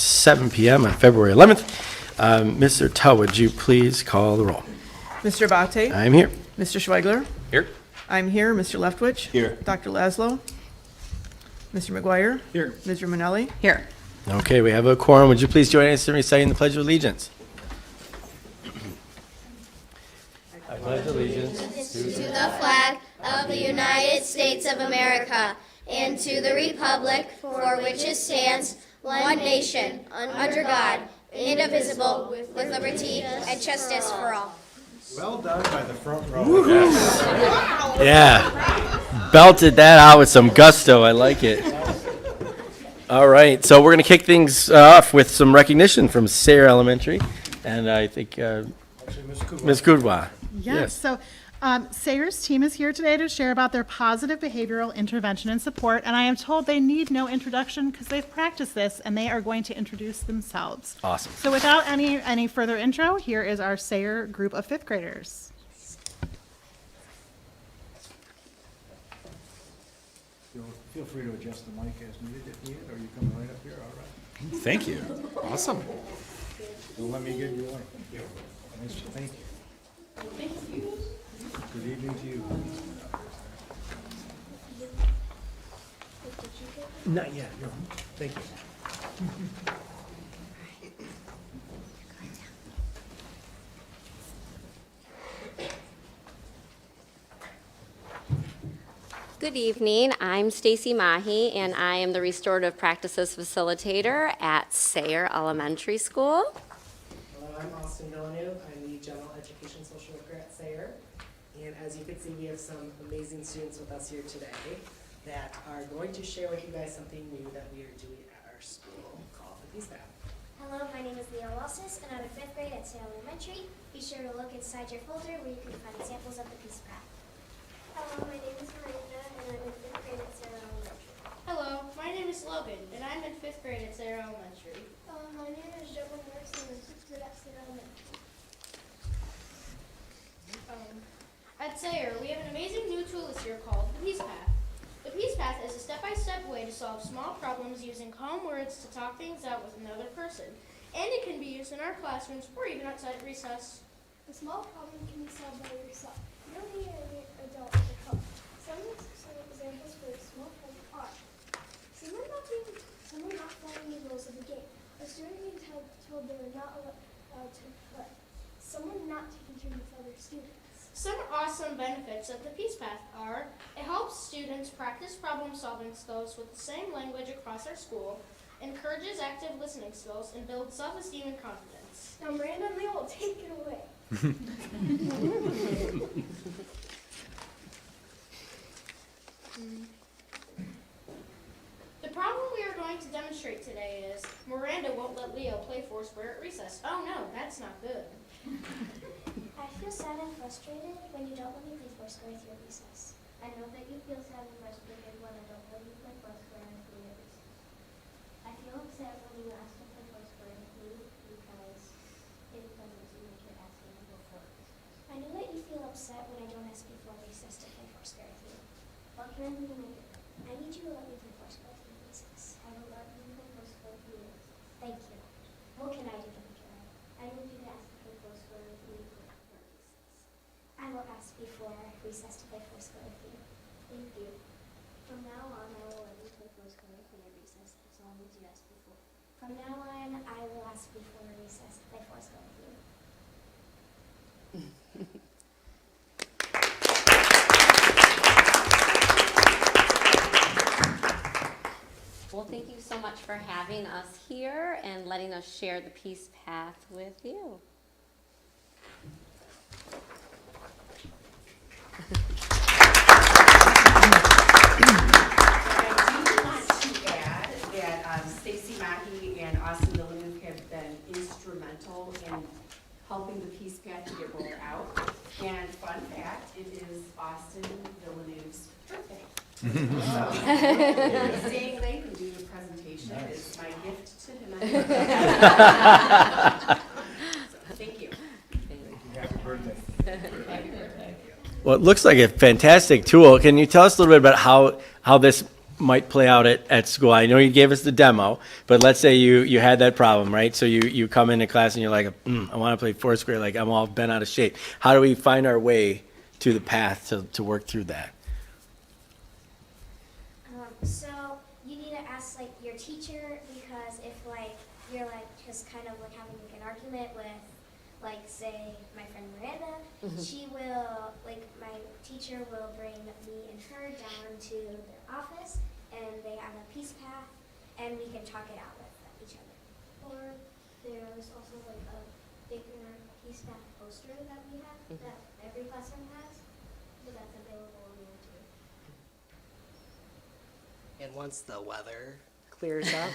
7 p.m. on February 11th. Mr. Tull, would you please call the roll? Mr. Abate? I'm here. Mr. Schweigler? Here. I'm here. Mr. Leftwich? Here. Dr. Laszlo? Mr. McGuire? Here. Mr. Manelli? Here. Okay, we have a quorum. Would you please join us in reciting the Pledge of Allegiance? I pledge allegiance To the flag of the United States of America and to the republic for which it stands, one nation, under God, indivisible, with liberty and justice for all. Well done by the front row. Yeah. Belted that out with some gusto. I like it. All right, so we're going to kick things off with some recognition from Sayre Elementary, and I think Ms. Kudwa. Yes. So Sayre's team is here today to share about their positive behavioral intervention and support, and I am told they need no introduction because they've practiced this, and they are going to introduce themselves. Awesome. So without any further intro, here is our Sayre group of fifth graders. Feel free to adjust the mic as needed if needed, or you come right up here, all right? Thank you. Awesome. Don't let me get you away. Nice, thank you. Thank you. Good evening to you. Not yet, no. Thank you. Good evening. I'm Stacy Mahi, and I am the Restorative Practices Facilitator at Sayre Elementary School. Hello, I'm Austin Villeneuve. I'm the General Education Social Worker at Sayre. And as you can see, we have some amazing students with us here today that are going to share with you guys something new that we are doing at our school called the Peace Path. Hello, my name is Leah Losses, and I'm in 5th grade at Sayre Elementary. Be sure to look inside your folder where you can find examples of the Peace Path. Hello, my name is Miranda, and I'm in 5th grade at Sayre Elementary. Hello, my name is Logan, and I'm in 5th grade at Sayre Elementary. My name is Jovan Morris, and I'm in 6th grade at Sayre Elementary. At Sayre, we have an amazing new tool this year called the Peace Path. The Peace Path is a step-by-step way to solve small problems using calm words to talk things out with another person. And it can be used in our classrooms or even outside recess. A small problem can be solved by yourself. You don't need any adult to help. Some examples for a small problem are someone not following the rules of the game. A student being told they are not allowed to play. Someone not taking turns with other students. Some awesome benefits of the Peace Path are it helps students practice problem-solving skills with the same language across our school, encourages active listening skills, and builds self-esteem and confidence. Now Miranda and Leah will take it away. The problem we are going to demonstrate today is Miranda won't let Leo play Foursquare at recess. Oh no, that's not good. I feel sad and frustrated when you don't let me play Foursquare with your recess. I know that you feel sad and frustrated when I don't let you play Foursquare with your recess. I feel upset when you ask to play Foursquare with me because it doesn't seem like you're asking before recess. I know that you feel upset when I don't ask before recess to play Foursquare with you. What can I do to make it better? I need you to let me play Foursquare with you recess. I will let you play Foursquare with you. Thank you. What can I do to make it better? I need you to ask to play Foursquare with me before recess. I will ask before recess to play Foursquare with you. Thank you. From now on, I will let you play Foursquare with me at recess as long as you ask before. From now on, I will ask before recess to play Foursquare with you. Well, thank you so much for having us here and letting us share the Peace Path with you. Stacy Mackey and Austin Villeneuve have been instrumental in helping the Peace Path to get rolled out. And fun fact, it is Austin Villeneuve's birthday. So, staying late and doing a presentation is my gift to him. So, thank you. Happy birthday. Happy birthday. Well, it looks like a fantastic tool. Can you tell us a little bit about how this might play out at school. I know you gave us the demo, but let's say you had that problem, right? So you come into class and you're like, I want to play Foursquare, like I'm all bent out of shape. How do we find our way to the path to work through that? So you need to ask like your teacher, because if like you're like just kind of like having like an argument with like say my friend Miranda, she will like my teacher will bring me and her down to their office and they have a peace path and we can talk it out with each other. Or there's also like a bigger peace path poster that we have that every classroom has, so that's available on there too. And once the weather clears up,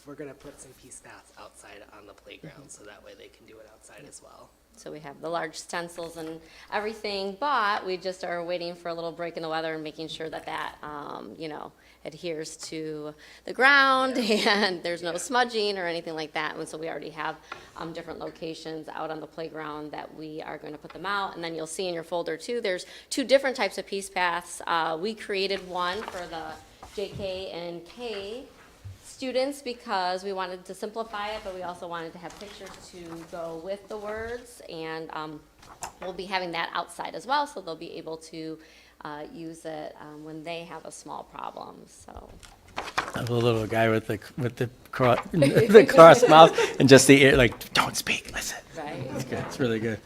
we're gonna put some peace paths outside on the playground, so that way they can do it outside as well. So we have the large stencils and everything, but we just are waiting for a little break in the weather and making sure that adheres to the ground and there's no smudging or anything like that. And so we already have different locations out on the playground that we are going to put them out. And then you'll see in your folder too, there's 2 different types of peace paths. We created one for the JK and K students because we wanted to simplify it, but we also wanted to have pictures to go with the words, and we'll be having that outside as well, so they'll be able to use it when they have a small problem. So The little guy with the cross mouth and just the ear, like, don't speak, listen. right. It's good. It's really good.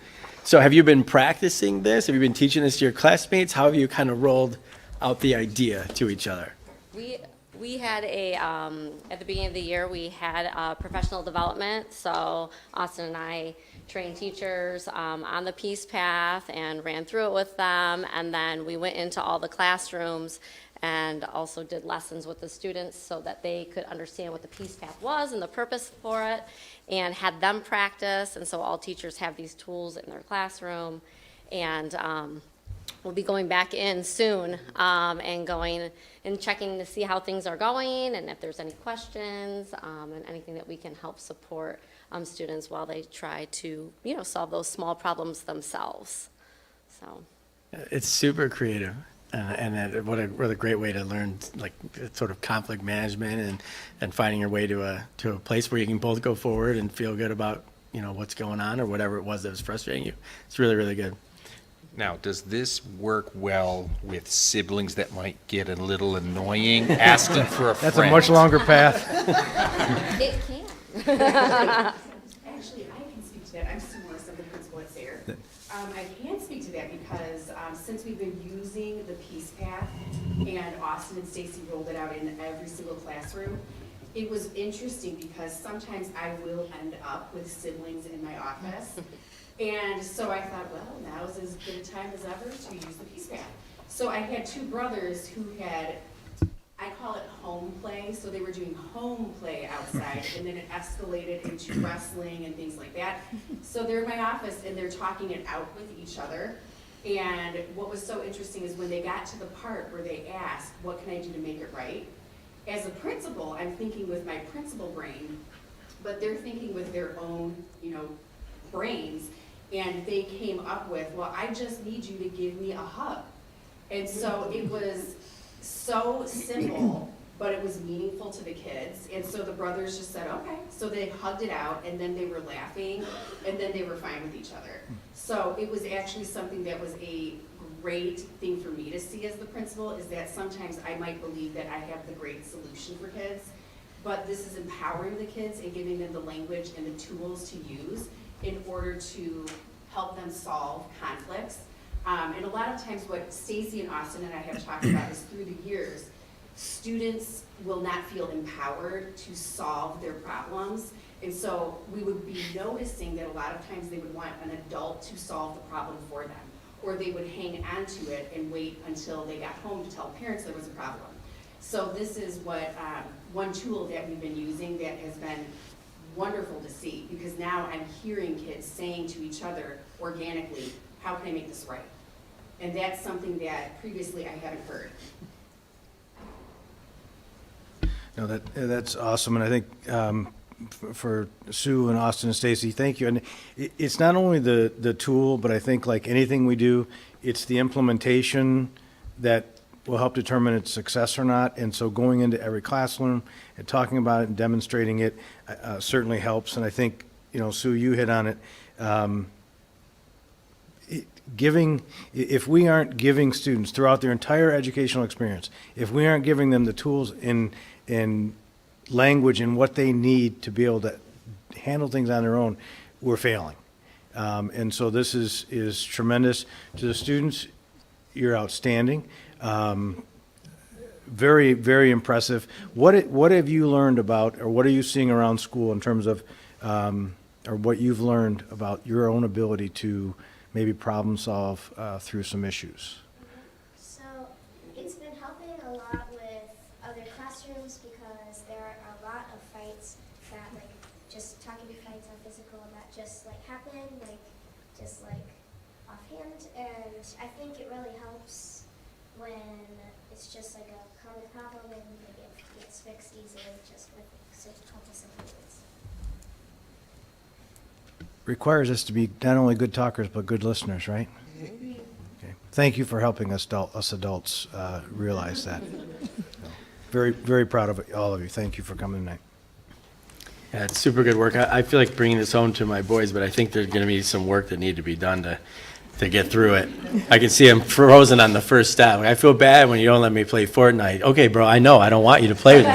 So have you been practicing this? Have you been teaching this to your classmates? How have you kind of rolled out the idea to each other? We had at the beginning of the year, we had professional development. So Austin and I trained teachers on the Peace Path and ran through it with them. And then we went into all the classrooms and also did lessons with the students so that they could understand what the Peace Path was and the purpose for it, and had them practice. And so all teachers have these tools in their classroom. And we'll be going back in soon and going and checking to see how things are going and if there's any questions and anything that we can help support students while they try to, solve those small problems themselves. So It's super creative. What a great way to learn, like, sort of conflict management and finding your way to a place where you can both go forward and feel good about, what's going on or whatever it was that was frustrating you. It's really, really good. Now, does this work well with siblings that might get a little annoying asking for a friend? That's a much longer path. it can. Actually, I can speak to that. I'm Sue Morris, I'm the principal at Sayre. I can speak to that because since we've been using the Peace Path and Austin and Stacy rolled it out in every single classroom, it was interesting because sometimes I will end up with siblings in my office. And so I thought, well, now's as good a time as ever to use the Peace Path. So I had 2 brothers who had, I call it home play, so they were doing home play outside, and then it escalated into wrestling and things like that. So they're in my office, and they're talking it out with each other. And what was so interesting is when they got to the part where they asked, what can I do to make it right? As a principal, I'm thinking with my principal brain, but they're thinking with their own, brains. And they came up with, well, I just need you to give me a hug. And so it was so simple, but it was meaningful to the kids. And so the brothers just said, okay. So they hugged it out, and then they were laughing, and then they were fine with each other. So it was actually something that was a great thing for me to see as the principal, is that sometimes I might believe that I have the great solution for kids, but this is empowering the kids and giving them the language and the tools to use in order to help them solve conflicts. And a lot of times what Stacy and Austin and I have talked about is through the years, students will not feel empowered to solve their problems. And so we would be noticing that a lot of times they would want an adult to solve the problem for them, or they would hang on to it and wait until they got home to tell parents there was a problem. So this is what one tool that we've been using that has been wonderful to see, because now I'm hearing kids saying to each other organically, how can I make this right? And that's something that previously I haven't heard. No, that's awesome, and I think for Sue and Austin and Stacy, thank you. And it's not only the tool, but I think like anything we do, it's the implementation that will help determine its success or not. And so going into every classroom and talking about it and demonstrating it certainly helps. And I think, Sue, you hit on it. If we aren't giving students throughout their entire educational experience, if we aren't giving them the tools in language and what they need to be able to handle things on their own, we're failing. And so this is tremendous. To the students, you're outstanding. Very, very impressive. What have you learned about, or what are you seeing around school in terms of, or what you've learned about your own ability to maybe problem solve through some issues? So it's been helping a lot with other classrooms because there are a lot of fights that just talking fights are physical that just happen just offhand, and I think it really helps when it's just a common problem and it gets fixed easily just with a couple simple words. Requires us to be not only good talkers, but good listeners, right? Okay. Thank you for helping us adults realize that. Very, very proud of all of you. Thank you for coming tonight. Yeah, it's super good work. I feel like bringing this home to my boys, but I think there's going to be some work that need to be done to get through it. I can see them frozen on the first step. I feel bad when you don't let me play Fortnite. Okay, bro, I know. I don't want you to play with me.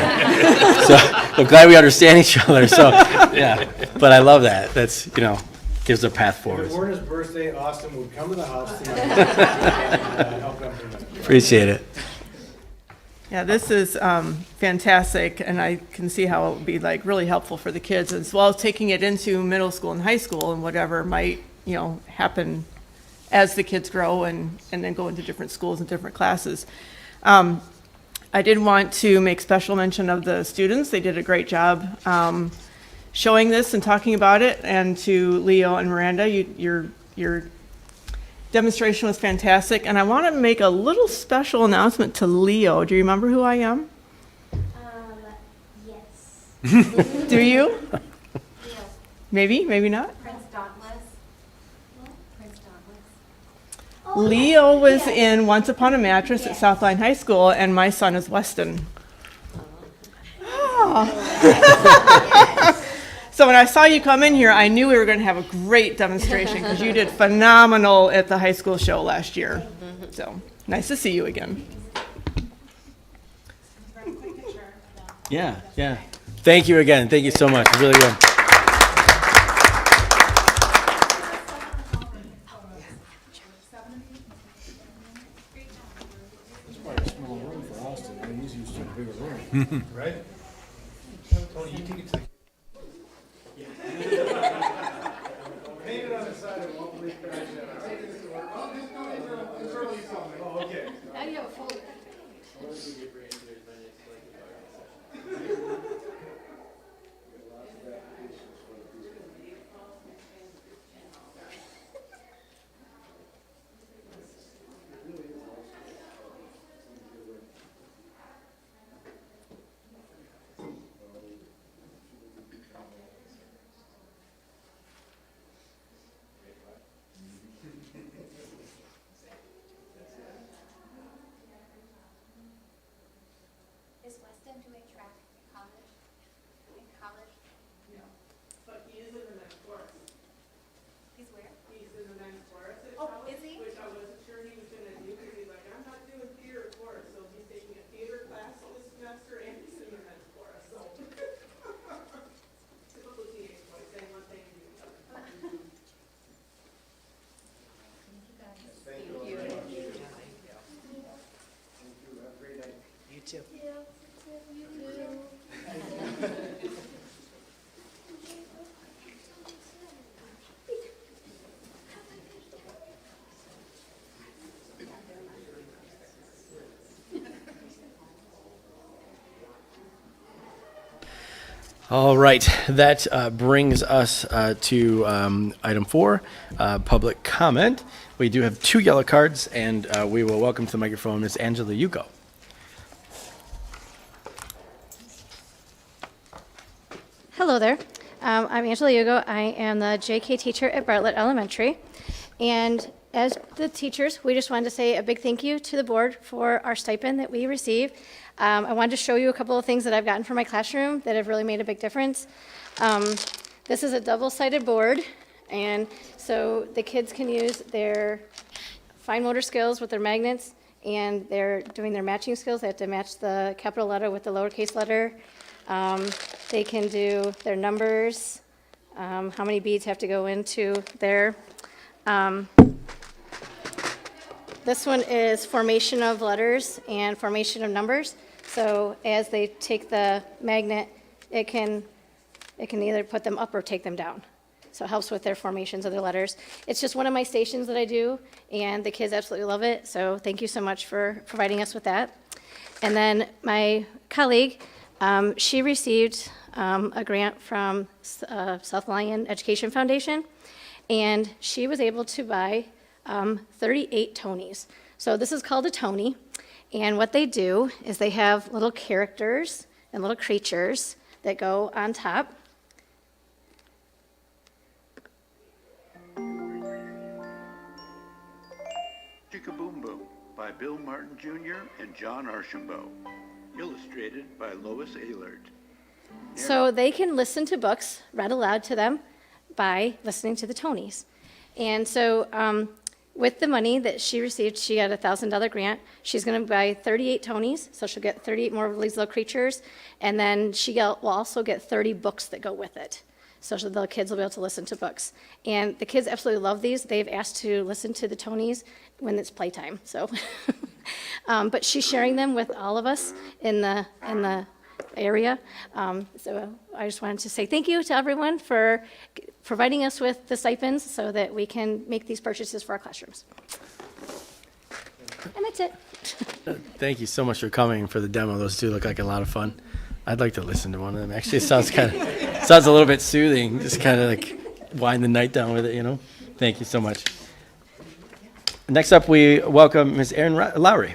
So I'm glad we understand each other. So, yeah, but I love that. That's, gives a path forward. If it weren't his birthday, Austin would come to the house tonight. Help him tonight. Appreciate it. Yeah, this is fantastic, and I can see how it would be really helpful for the kids, as well as taking it into middle school and high school and whatever might, happen as the kids grow and then go into different schools and different classes. I did want to make special mention of the students. They did a great job showing this and talking about it, and to Leo and Miranda, your demonstration was fantastic, and I want to make a little special announcement to Leo. Do you remember who I am? Yes. Do you? Leo. Maybe not. Prince Dauntless. Prince Dauntless. Oh, Leo was yeah. in Once Upon a Mattress at Southline High School, and my son is Weston. So when I saw you come in here, I knew we were going to have a great demonstration because you did phenomenal at the high school show last year. So nice to see you again. Yeah. Thank you again. Thank you so much. Really good. Right? Tony, you take it to paint it on the side and won't leak back there. Oh, okay. Now you have a folder. Is Weston doing track in college? But he is in the next course. He's where? He's in the next course at Oh, college, is he? which I wasn't sure he was gonna do, because he's like, I'm not doing theater course, so he's taking a theater class this semester, and he's in the next course, so. Typical teenage boy, saying one thing and doing the other. Thank you. Have a great night. You too. All right, that brings us to item 4, public comment. We do have 2 yellow cards, and we will welcome to the microphone Ms. Angela Yugo. Hello there. I'm Angela Yugo. I am the JK teacher at Bartlett Elementary. And as the teachers, we just wanted to say a big thank you to the board for our stipend that we receive. I wanted to show you a couple of things that I've gotten from my classroom that have really made a big difference. This is a double-sided board, and so the kids can use their fine motor skills with their magnets, and they're doing their matching skills. They have to match the capital letter with the lowercase letter. They can do their numbers, how many beads have to go into there. This one is formation of letters and formation of numbers. So as they take the magnet, it can either put them up or take them down. So it helps with their formations of their letters. It's just one of my stations that I do, and the kids absolutely love it. So thank you so much for providing us with that. And then my colleague, she received a grant from South Lyon Education Foundation, and she was able to buy 38 Tonys. So this is called a Tony, and what they do is they have little characters and little creatures that go on top. Chickaboom Boom by Bill Martin Jr. and John Archambault. Illustrated by Lois Ehlert. So they can listen to books read aloud to them by listening to the Tonys. And so with the money that she received, she got a $1,000 grant. She's going to buy 38 Tonys, so she'll get 38 more of these little creatures, and then will also get 30 books that go with it. So the kids will be able to listen to books. And the kids absolutely love these. They've asked to listen to the Tonys when it's playtime. So, but she's sharing them with all of us in the area. So I just wanted to say thank you to everyone for providing us with the stipends so that we can make these purchases for our classrooms. And that's it. Thank you so much for coming for the demo. Those two look like a lot of fun. I'd like to listen to one of them. Actually, it sounds a little bit soothing. Just kind of like wind the night down with it, you know? Thank you so much. Next up, we welcome Ms. Erin Lowry.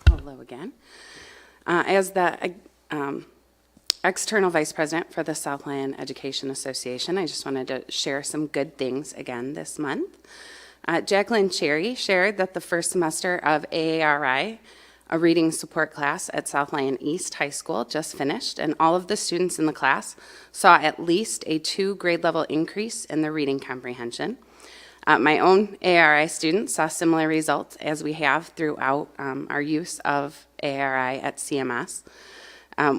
Hello again. As the external vice president for the South Lyon Education Association, I just wanted to share some good things again this month. Jacqueline Cherry shared that the first semester of AARI, a reading support class at South Lyon East High School, just finished, and all of the students in the class saw at least a 2 grade level increase in their reading comprehension. My own ARI students saw similar results as we have throughout our use of ARI at CMS.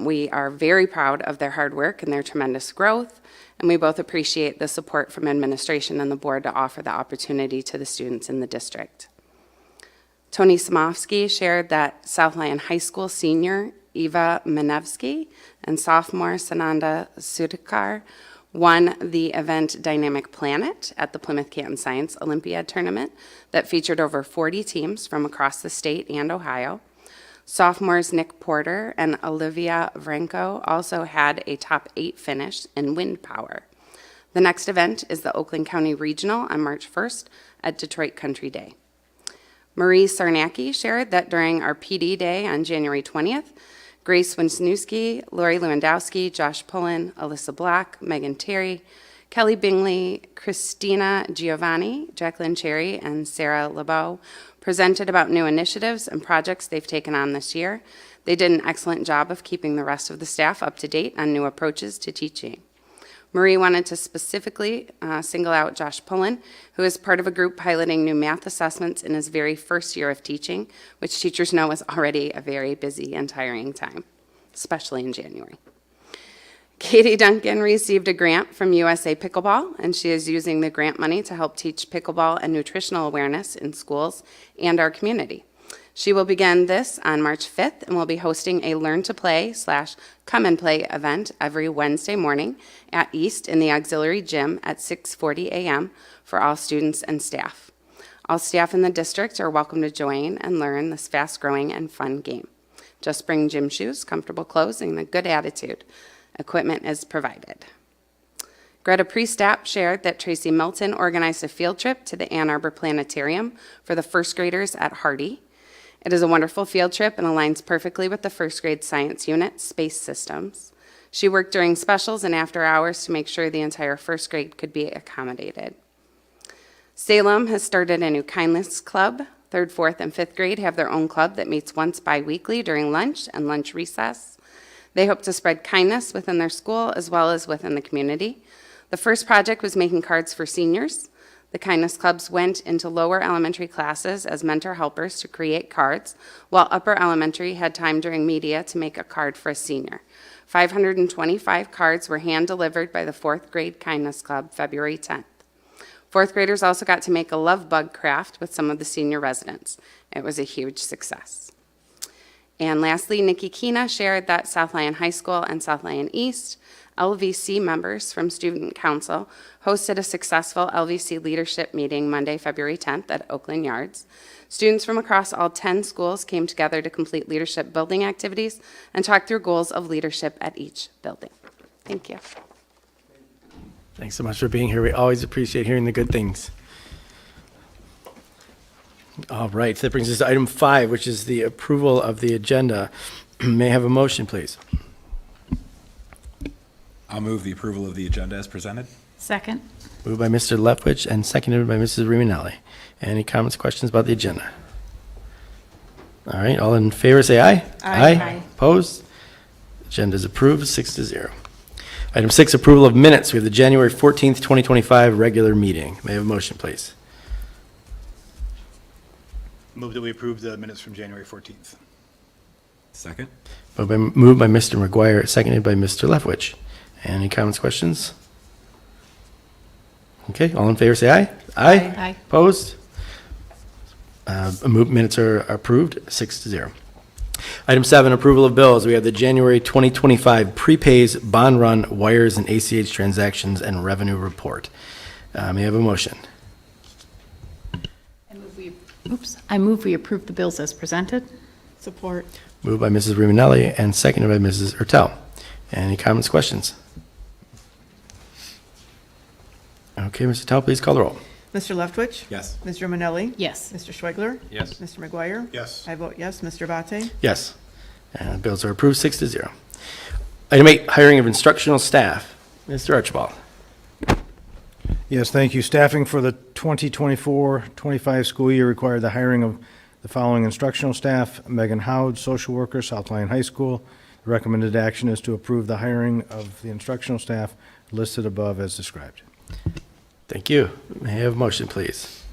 We are very proud of their hard work and their tremendous growth, and we both appreciate the support from administration and the board to offer the opportunity to the students in the district. Tony Samofsky shared that South Lyon High School senior Eva Manevsky and sophomore Sananda Sudhakar won the event Dynamic Planet at the Plymouth Canton Science Olympiad Tournament that featured over 40 teams from across the state and Ohio. Sophomores Nick Porter and Olivia Vrenko also had a top 8 finish in wind power. The next event is the Oakland County Regional on March 1st at Detroit Country Day. Marie Sarnacki shared that during our PD Day on January 20th, Grace Wisniewski, Lori Lewandowski, Josh Pullen, Alyssa Black, Megan Terry, Kelly Bingley, Christina Giovanni, Jacqueline Cherry, and Sarah LeBeau presented about new initiatives and projects they've taken on this year. They did an excellent job of keeping the rest of the staff up to date on new approaches to teaching. Marie wanted to specifically single out Josh Pullen, who is part of a group piloting new math assessments in his very first year of teaching, which teachers know is already a very busy and tiring time, especially in January. Katie Duncan received a grant from USA Pickleball, and she is using the grant money to help teach pickleball and nutritional awareness in schools and our community. She will begin this on March 5th and will be hosting a Learn to Play / Come and Play event every Wednesday morning at East in the auxiliary gym at 6:40 a.m. for all students and staff. All staff in the district are welcome to join and learn this fast-growing and fun game. Just bring gym shoes, comfortable clothes, and a good attitude. Equipment is provided. Greta Priestap shared that Tracy Milton organized a field trip to the Ann Arbor Planetarium for the first graders at Hardy. It is a wonderful field trip and aligns perfectly with the first grade science unit, Space Systems. She worked during specials and after hours to make sure the entire first grade could be accommodated. Salem has started a new kindness club. 3rd, 4th, and 5th grade have their own club that meets once bi-weekly during lunch and lunch recess. They hope to spread kindness within their school as well as within the community. The first project was making cards for seniors. The kindness clubs went into lower elementary classes as mentor helpers to create cards, while upper elementary had time during media to make a card for a senior. 525 cards were hand-delivered by the 4th grade kindness club February 10th. 4th graders also got to make a love bug craft with some of the senior residents. It was a huge success. And lastly, Nikki Kina shared that South Lyon High School and South Lyon East LVC members from Student Council hosted a successful LVC leadership meeting Monday, February 10th at Oakland Yards. Students from across all 10 schools came together to complete leadership building activities and talk through goals of leadership at each building. Thank you. Thanks so much for being here. We always appreciate hearing the good things. All right, that brings us to item 5, which is the approval of the agenda. May I have a motion, please? I'll move the approval of the agenda as presented. Second. Moved by Mr. Leftwich and seconded by Mrs. Riminelli. Any comments, questions about the agenda? All right, all in favor say aye. Aye. Opposed? Agenda is approved, 6-0. Item 6, approval of minutes. We have the January 14th, 2025 regular meeting. May I have a motion, please? Move that we approve the minutes from January 14th. Second. Moved by Mr. McGuire, seconded by Mr. Leftwich. Any comments, questions? Okay, all in favor say aye. Aye. Opposed? Minutes are approved, 6-0. Item 7, approval of bills. We have the January 2025 prepays, bond run, wires, and ACH transactions and revenue report. May I have a motion? I move we approve the bills as presented. Support. Moved by Mrs. Riminelli and seconded by Mrs. Ertel. Any comments, questions? Okay, Mr. Ertel, please call the roll. Mr. Leftwich? Yes. Ms. Romanelli? Yes. Mr. Schwegler? Yes. Mr. McGuire? Yes. I vote yes. Mr. Abate? Yes. And bills are approved, 6-0. Item 8, hiring of instructional staff. Mr. Archibald. Yes, thank you. Staffing for the 2024-25 school year required the hiring of the following instructional staff: Megan Howd, social worker, South Lyon High School. The recommended action is to approve the hiring of the instructional staff listed above as described. Thank you. May I have a motion, please?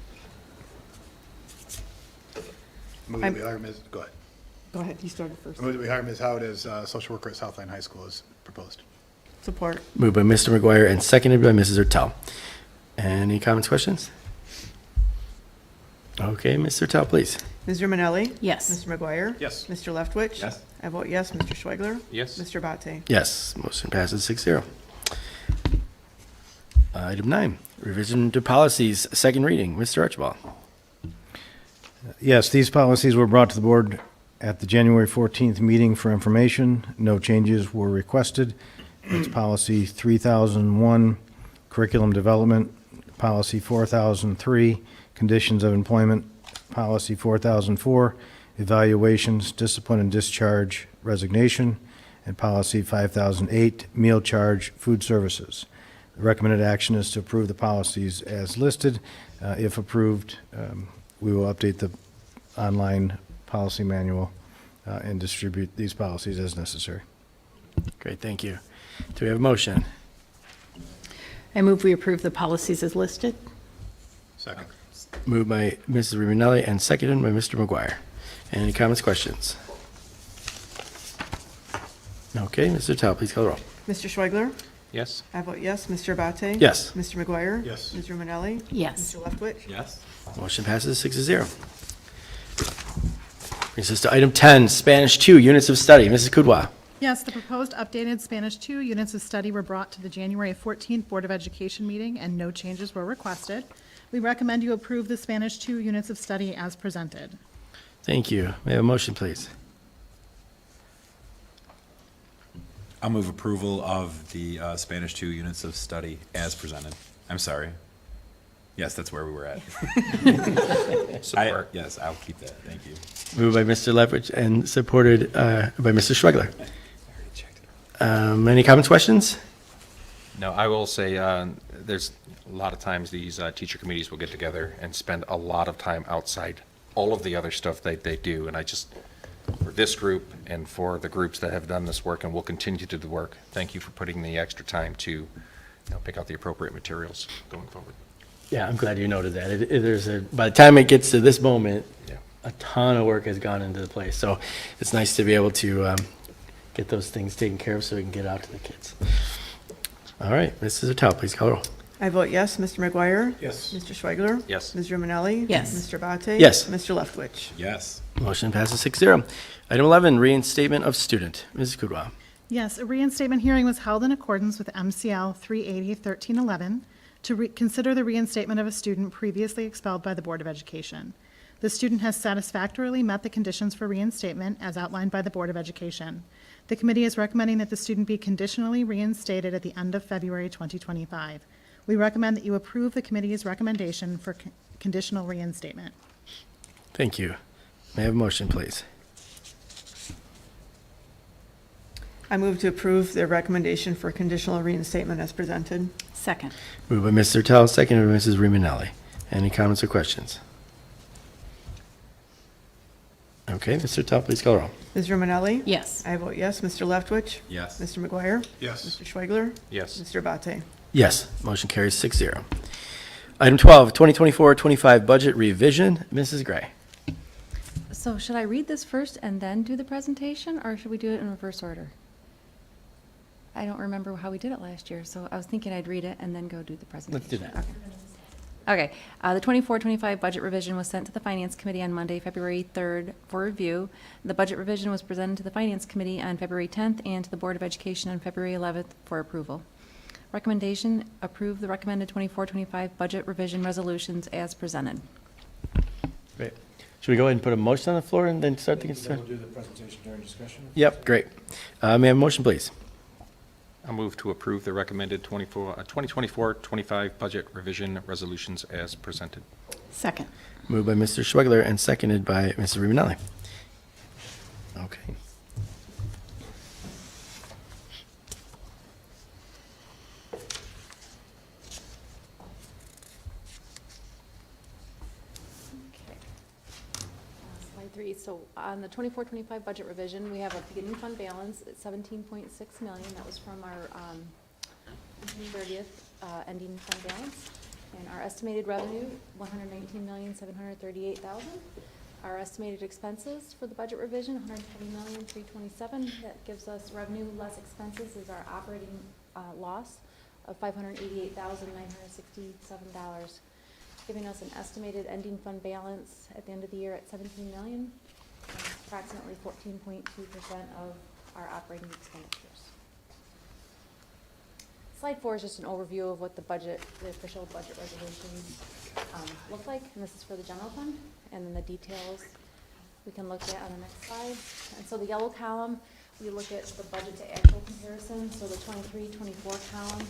Move that we hire Ms. Go ahead. Go ahead, you started first. Move that we hire Ms. Howard as social worker at South Lyon High School as proposed. Support. Moved by Mr. McGuire and seconded by Mrs. Ertel. Any comments, questions? Okay, Mr. Ertel, please. Ms. Romanelli? Yes. Mr. McGuire? Yes. Mr. Leftwich? Yes. I vote yes. Mr. Schwegler? Yes. Mr. Abate? Yes, motion passes 6-0. Item 9, revision to policies, second reading. Mr. Archibald. Yes, these policies were brought to the board at the January 14th meeting for information. No changes were requested. It's policy 3001, curriculum development, policy 4003, conditions of employment, policy 4004, evaluations, discipline and discharge, resignation, and policy 5008, meal charge, food services. The recommended action is to approve the policies as listed. If approved, we will update the online policy manual and distribute these policies as necessary. Great, thank you. Do we have a motion? I move we approve the policies as listed. Second. Moved by Mrs. Riminelli and seconded by Mr. McGuire. Any comments, questions? Okay, Mr. Ertel, please call the roll. Mr. Schwegler? Yes. I vote yes. Mr. Abate? Yes. Mr. McGuire? Yes. Ms. Romanelli? Yes. Mr. Leftwich? Yes. Motion passes 6-0. Brings us to item 10, Spanish 2, units of study. Mrs. Kudwa. Yes, the proposed updated Spanish 2 units of study were brought to the January 14th Board of Education meeting, and no changes were requested. We recommend you approve the Spanish 2 units of study as presented. Thank you. May I have a motion, please? I'll move approval of the Spanish 2 units of study as presented. I'm sorry. Yes, that's where we were at. Support. Yes, I'll keep that. Thank you. Moved by Mr. Leftwich and supported by Mr. Schwegler. Any comments, questions? No, I will say, there's a lot of times these teacher committees will get together and spend a lot of time outside all of the other stuff that they do. And I just, for this group and for the groups that have done this work and will continue to do the work, thank you for putting the extra time to pick out the appropriate materials going forward. Yeah, I'm glad you noted that. By the time it gets to this moment, Yeah. a ton of work has gone into the place. So it's nice to be able to get those things taken care of so we can get out to the kids. All right, Mrs. Attell, please call the roll. I vote yes. Mr. McGuire? Yes. Mr. Schweigler? Yes. Ms. Romanelli? Yes. Mr. Abate? Yes. Mr. Leftwich? Yes. Motion passes 6-0. Item 11, reinstatement of student. Mrs. Kudrow. Yes, a reinstatement hearing was held in accordance with MCL 380-1311 to consider the reinstatement of a student previously expelled by the Board of Education. The student has satisfactorily met the conditions for reinstatement as outlined by the Board of Education. The committee is recommending that the student be conditionally reinstated at the end of February 2025. We recommend that you approve the committee's recommendation for conditional reinstatement. Thank you. May I have a motion, please? I move to approve the recommendation for conditional reinstatement as presented. Second. Moved by Mr. Attell, seconded by Mrs. Riminelli. Any comments or questions? Okay, Mr. Attell, please call the roll. Ms. Romanelli? Yes. I vote yes. Mr. Leftwich? Yes. Mr. McGuire? Yes. Mr. Schweigler? Yes. Mr. Abate? Yes, motion carries 6-0. Item 12, 2024-25 budget revision. Mrs. Gray. So should I read this first and then do the presentation, or should we do it in reverse order? I don't remember how we did it last year, so I was thinking I'd read it and then go do the presentation. Let's do that. Okay. The 24-25 budget revision was sent to the Finance Committee on Monday, February 3rd for review. The budget revision was presented to the Finance Committee on February 10th and to the Board of Education on February 11th for approval. Recommendation, approve the recommended 24-25 budget revision resolutions as presented. Great. Should we go ahead and put a motion on the floor and then start the We'll discussion? do the presentation during discussion. Yep, great. May I have a motion, please? I'll move to approve the recommended 2024-25 budget revision resolutions as presented. Second. Moved by Mr. Schwegler and seconded by Mrs. Riminelli. Okay. Okay. Slide 3. So on the 24-25 budget revision, we have a beginning fund balance at $17.6 million. That was from our June 30th ending fund balance. And our estimated revenue, $119,738,000. Our estimated expenses for the budget revision, $120,327,000. That gives us revenue less expenses is our operating loss of $588,967, giving us an estimated ending fund balance at the end of the year at $17 million, approximately 14.2% of our operating expenditures. Slide 4 is just an overview of what the official budget resolutions look like, and this is for the general fund, and then the details we can look at on the next slide. And so the yellow column, we look at the budget to actual comparison. So the 23-24 column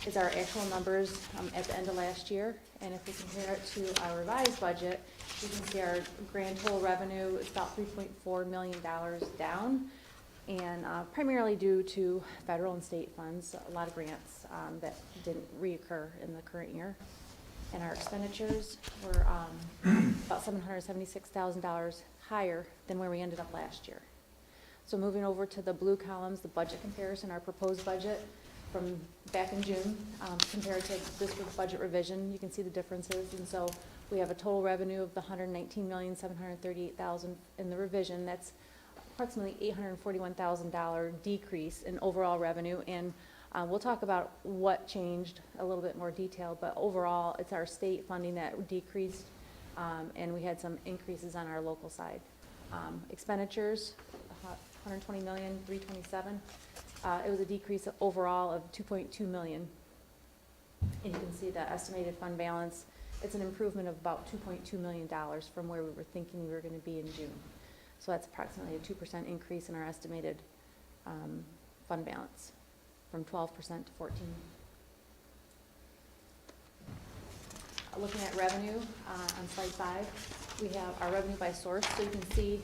is our actual numbers at the end of last year, and if we compare it to our revised budget, you can see our grand total revenue is about $3.4 million down, and primarily due to federal and state funds, a lot of grants that didn't reoccur in the current year. And our expenditures were about $776,000 higher than where we ended up last year. So moving over to the blue columns, the budget comparison, our proposed budget from back in June compared to this budget revision, you can see the differences. And so we have a total revenue of the $119,738,000 in the revision. That's approximately $841,000 decrease in overall revenue, and we'll talk about what changed a little bit more detail, but overall it's our state funding that decreased, and we had some increases on our local side. Expenditures, $120,327,000. It was a decrease overall of $2.2 million, and you can see the estimated fund balance. It's an improvement of about $2.2 million from where we were thinking we were going to be in June. So that's approximately a 2% increase in our estimated fund balance, from 12% to 14%. looking at revenue, on slide 5, we have our revenue by source. So you can see,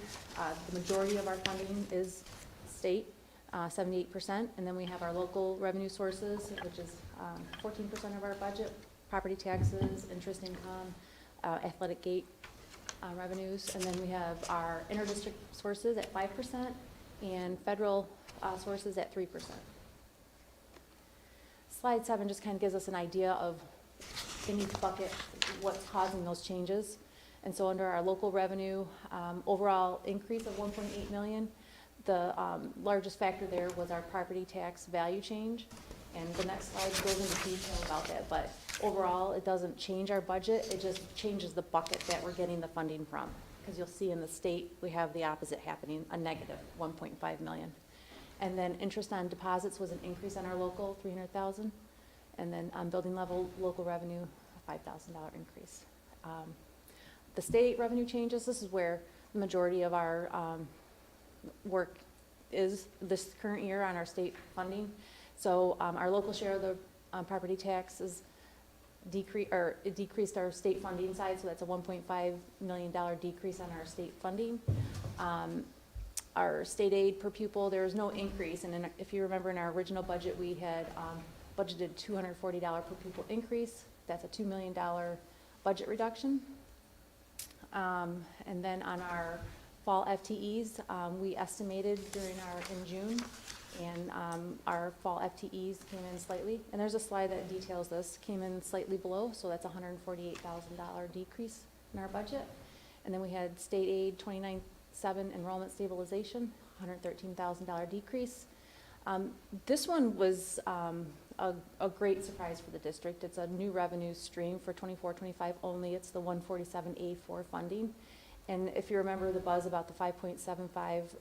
the majority of our funding is state, 78%, and then we have our local revenue sources, which is 14% of our budget, property taxes, interest income, athletic gate revenues, and then we have our interdistrict sources at 5% and federal sources at 3%. Slide 7 just kind of gives us an idea of in each bucket what's causing those changes. And so under our local revenue, overall increase of 1.8 million. The largest factor there was our property tax value change. And the next slide goes into detail about that. But overall, it doesn't change our budget. It just changes the bucket that we're getting the funding from. Because you'll see in the state, we have the opposite happening, a negative 1.5 million. And then interest on deposits was an increase on our local, 300,000. And then on building level, local revenue, a $5,000 increase. The state revenue changes, this is where the majority of our work is this current year on our state funding. So our local share of the property tax is it decreased our state funding side, so that's a $1.5 million decrease on our state funding. Our state aid per pupil, there is no increase, and if you remember in our original budget, we had budgeted $240 per pupil increase. That's a $2 million budget reduction. And then on our fall FTEs, we estimated in June, and our fall FTEs came in slightly. And there's a slide that details this, came in slightly below, so that's a $148,000 decrease in our budget. And then we had state aid 29.7 enrollment stabilization, $113,000 decrease. This one was a great surprise for the district. It's a new revenue stream for 24-25 only. It's the 147A4 funding. And if you remember the buzz about the 5.75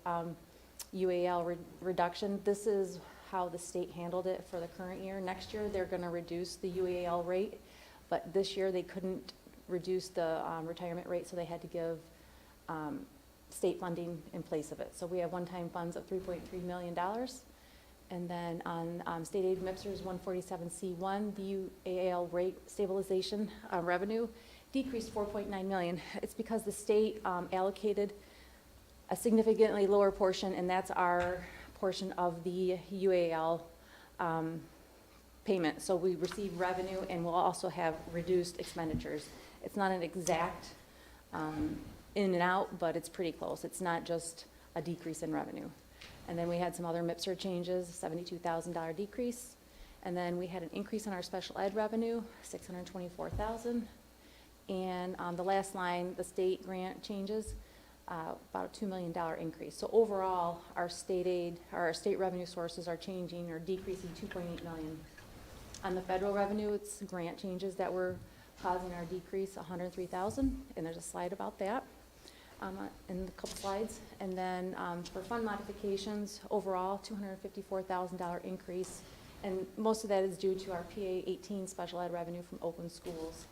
UAL reduction, this is how the state handled it for the current year. Next year, they're going to reduce the UAL rate, but this year they couldn't reduce the retirement rate, so they had to give state funding in place of it. So we have one-time funds of $3.3 million. And then on state aid MIPSers 147C1, the UAL rate stabilization revenue decreased 4.9 million. It's because the state allocated a significantly lower portion, and that's our portion of the UAL payment. So we receive revenue, and we'll also have reduced expenditures. It's not an exact in and out, but it's pretty close. It's not just a decrease in revenue. And then we had some other MIPSer changes, $72,000 decrease. And then we had an increase in our special ed revenue, $624,000. And on the last line, the state grant changes, about a $2 million increase. So overall, our state aid, or our state revenue sources are changing or decreasing 2.8 million. On the federal revenue, it's grant changes that were causing our decrease, 103,000, and there's a slide about that in a couple slides. And then for fund modifications, overall, $254,000 increase, and most of that is due to our PA 18 special ed revenue from open schools.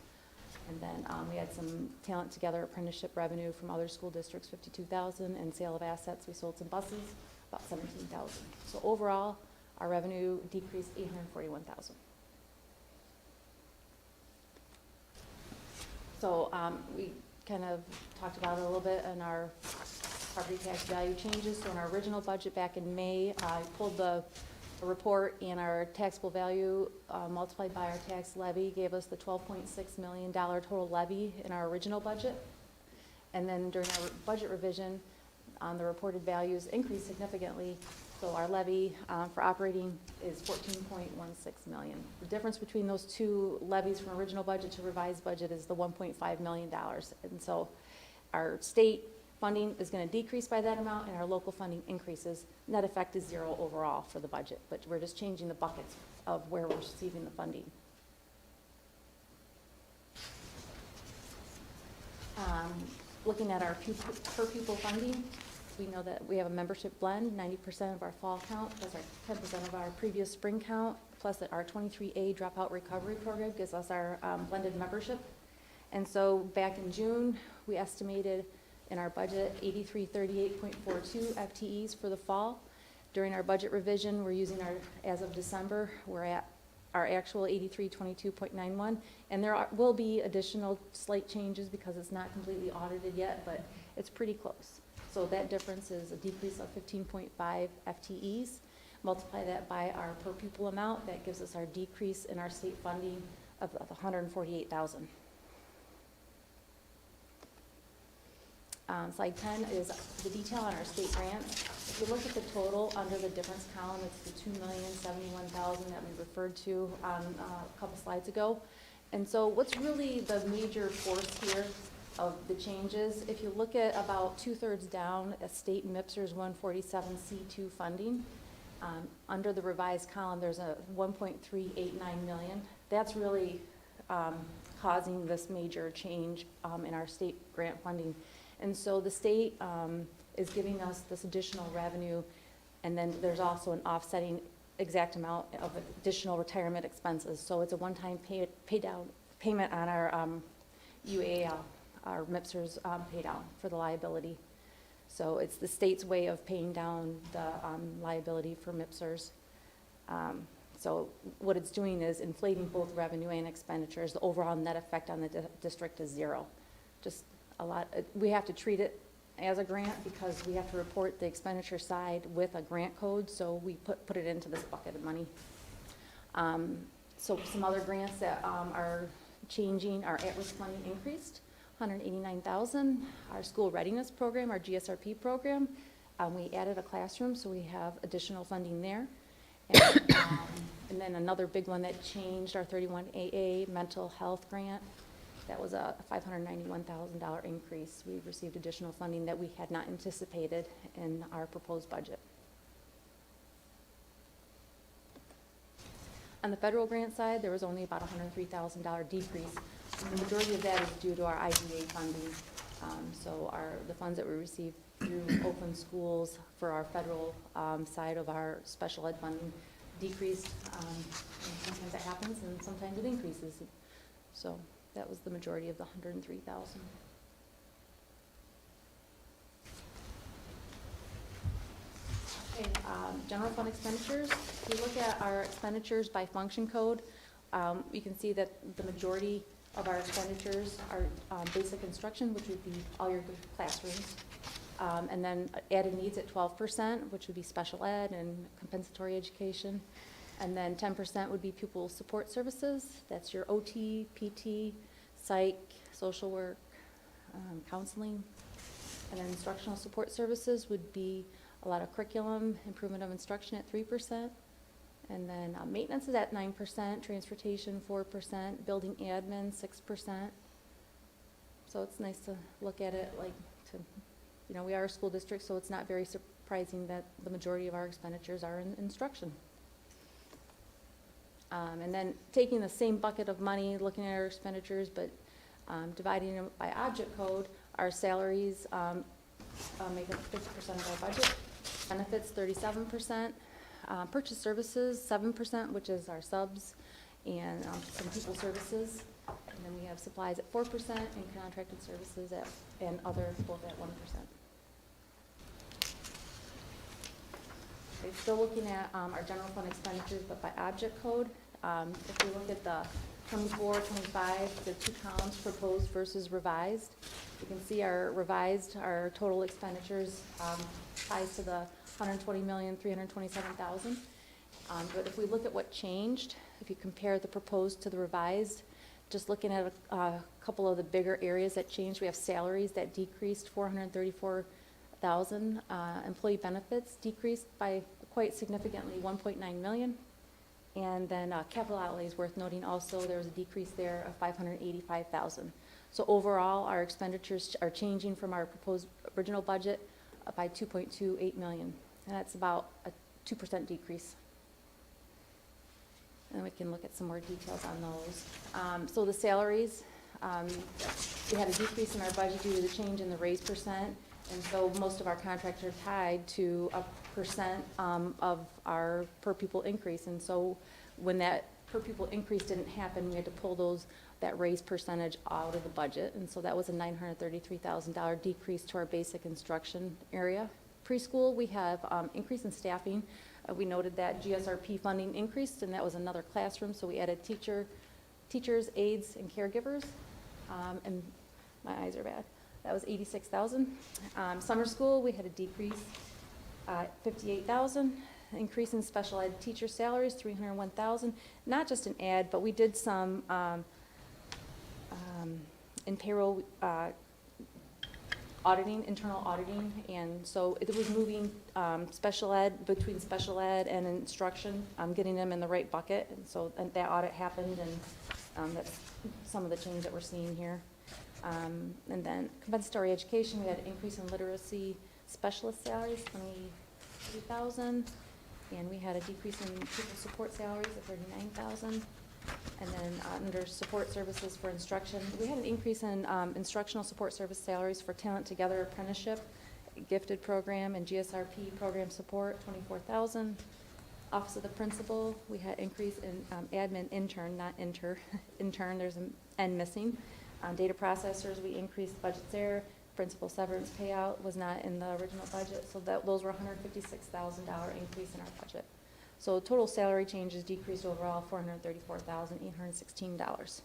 And then we had some Talent Together apprenticeship revenue from other school districts, 52,000, and sale of assets, we sold some buses, about 17,000. So overall, our revenue decreased 841,000. So we kind of talked about it a little bit in our property tax value changes. So in our original budget back in May, I pulled the report, and our taxable value multiplied by our tax levy gave us the $12.6 million total levy in our original budget. And then during our budget revision, the reported values increased significantly. So our levy for operating is $14.16 million. The difference between those two levies from original budget to revised budget is the $1.5 million. And so our state funding is going to decrease by that amount, and our local funding increases. Net effect is zero overall for the budget, but we're just changing the buckets of where we're receiving the funding. Looking at our per pupil funding, we know that we have a membership blend, 90% of our fall count, plus our 10% of our previous spring count, plus our 23A dropout recovery program gives us our blended membership. And so back in June, we estimated in our budget 8338.42 FTEs for the fall. During our budget revision, we're using as of December, we're at our actual 8322.91, and there will be additional slight changes because it's not completely audited yet, but it's pretty close. So that difference is a decrease of 15.5 FTEs. Multiply that by our per pupil amount, that gives us our decrease in our state funding of 148,000. Slide 10 is the detail on our state grants. If you look at the total under the difference column, it's the $2,071,000 that we referred to a couple slides ago. And so what's really the major force here of the changes, if you look at about 2/3 down, a state MIPSR's 147C2 funding, under the revised column, there's a 1.389 million. That's really causing this major change in our state grant funding. And so the state is giving us this additional revenue, and then there's also an offsetting exact amount of additional retirement expenses. So it's a one-time payment on our UAL, our MIPSR's pay down for the liability. So it's the state's way of paying down the liability for MIPSR's. So what it's doing is inflating both revenue and expenditures. The overall net effect on the district is zero. Just a lot. We have to treat it as a grant because we have to report the expenditure side with a grant code. So we put it into this bucket of money. So some other grants that are changing, our at-risk money increased, $189,000. Our school readiness program, our GSRP program, we added a classroom, so we have additional funding there. And then another big one that changed, our 31AA mental health grant. That was a $591,000 increase. We received additional funding that we had not anticipated in our proposed budget. On the federal grant side, there was only about $103,000 decrease. And the majority of that is due to our IDA funding. So the funds that we received through open schools for our federal side of our special ed funding decreased. And sometimes that happens and sometimes it increases. So that was the majority of the $103,000. Okay, general fund expenditures. If you look at our expenditures by function code, you can see that the majority of our expenditures are basic instruction, which would be all your classrooms. And then added needs at 12%, which would be special ed and compensatory education. And then 10% would be pupil support services. That's your OT, PT, psych, social work, counseling. And then instructional support services would be a lot of curriculum, improvement of instruction at 3%. And then maintenance is at 9%, transportation 4%, building admin 6%. So it's nice to look at it we are a school district, so it's not very surprising that the majority of our expenditures are in instruction. And then taking the same bucket of money, looking at our expenditures, but dividing them by object code, our salaries make up 50% of our budget, benefits 37%, purchase services 7%, which is our subs, and some people services. And then we have supplies at 4% and contracted services and other both at 1%. Okay, still looking at our general fund expenditures, but by object code. If we look at the 24, 25, the two columns proposed versus revised, you can see our revised, our total expenditures ties to the $120,327,000. But if we look at what changed, if you compare the proposed to the revised, just looking at a couple of the bigger areas that changed, we have salaries that decreased $434,000. Employee benefits decreased by quite significantly, $1.9 million. And then capital outlays worth noting also, there was a decrease there of $585,000. So overall, our expenditures are changing from our proposed original budget by $2.28 million. And that's about a 2% decrease. And we can look at some more details on those. So the salaries, we had a decrease in our budget due to the change in the raise percent. And so most of our contracts are tied to a percent of our per pupil increase. And so when that per pupil increase didn't happen, we had to pull that raise percentage out of the budget. And so that was a $933,000 decrease to our basic instruction area. Preschool, we have increase in staffing We noted that GSRP funding increased, and that was another classroom, so we added teachers, aides, and caregivers. And my eyes are bad. That was 86,000. Summer school, we had a decrease, 58,000. Increase in special ed teacher salaries, 301,000. Not just an ad, but we did some in payroll auditing, internal auditing, and so it was moving special ed, between special ed and instruction, getting them in the right bucket, and so that audit happened, and that's some of the change that we're seeing here. And then compensatory education, we had an increase in literacy specialist salaries, 23,000, and we had a decrease in pupil support salaries of 39,000. And then under support services for instruction, we had an increase in instructional support service salaries for Talent Together apprenticeship, gifted program, and GSRP program support, 24,000. Office of the principal, we had increase in admin intern, not intern, there's an N missing. Data processors, we increased budgets there. Principal severance payout was not in the original budget, so those were $156,000 increase in our budget. So total salary changes decreased overall $434,816.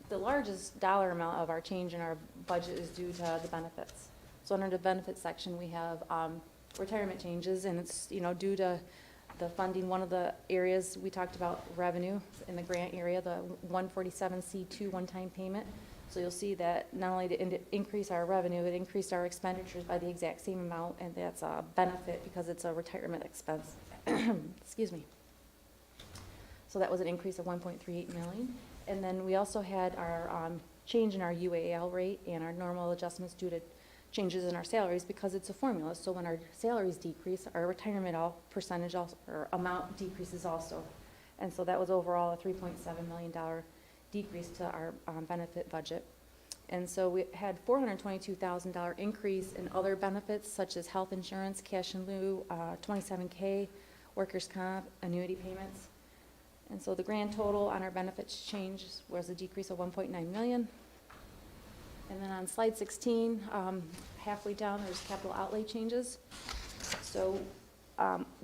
The largest dollar amount of our change in our budget is due to the benefits. So under the benefits section, we have retirement changes, and it's due to the funding. One of the areas we talked about revenue in the grant area, the 147C2 one-time payment. So you'll see that not only did it increase our revenue, it increased our expenditures by the exact same amount, and that's a benefit because it's a retirement expense. Excuse me. So that was an increase of 1.38 million. And then we also had our change in our UAL rate and our normal adjustments due to changes in our salaries because it's a formula. So when our salaries decrease, our retirement percentage also, or amount decreases also. And so that was overall a $3.7 million decrease to our benefit budget. And so we had $422,000 increase in other benefits such as health insurance, cash in lieu, 27K, workers' comp, annuity payments. And so the grand total on our benefits change was a decrease of 1.9 million. And then on slide 16, halfway down, there's capital outlay changes. So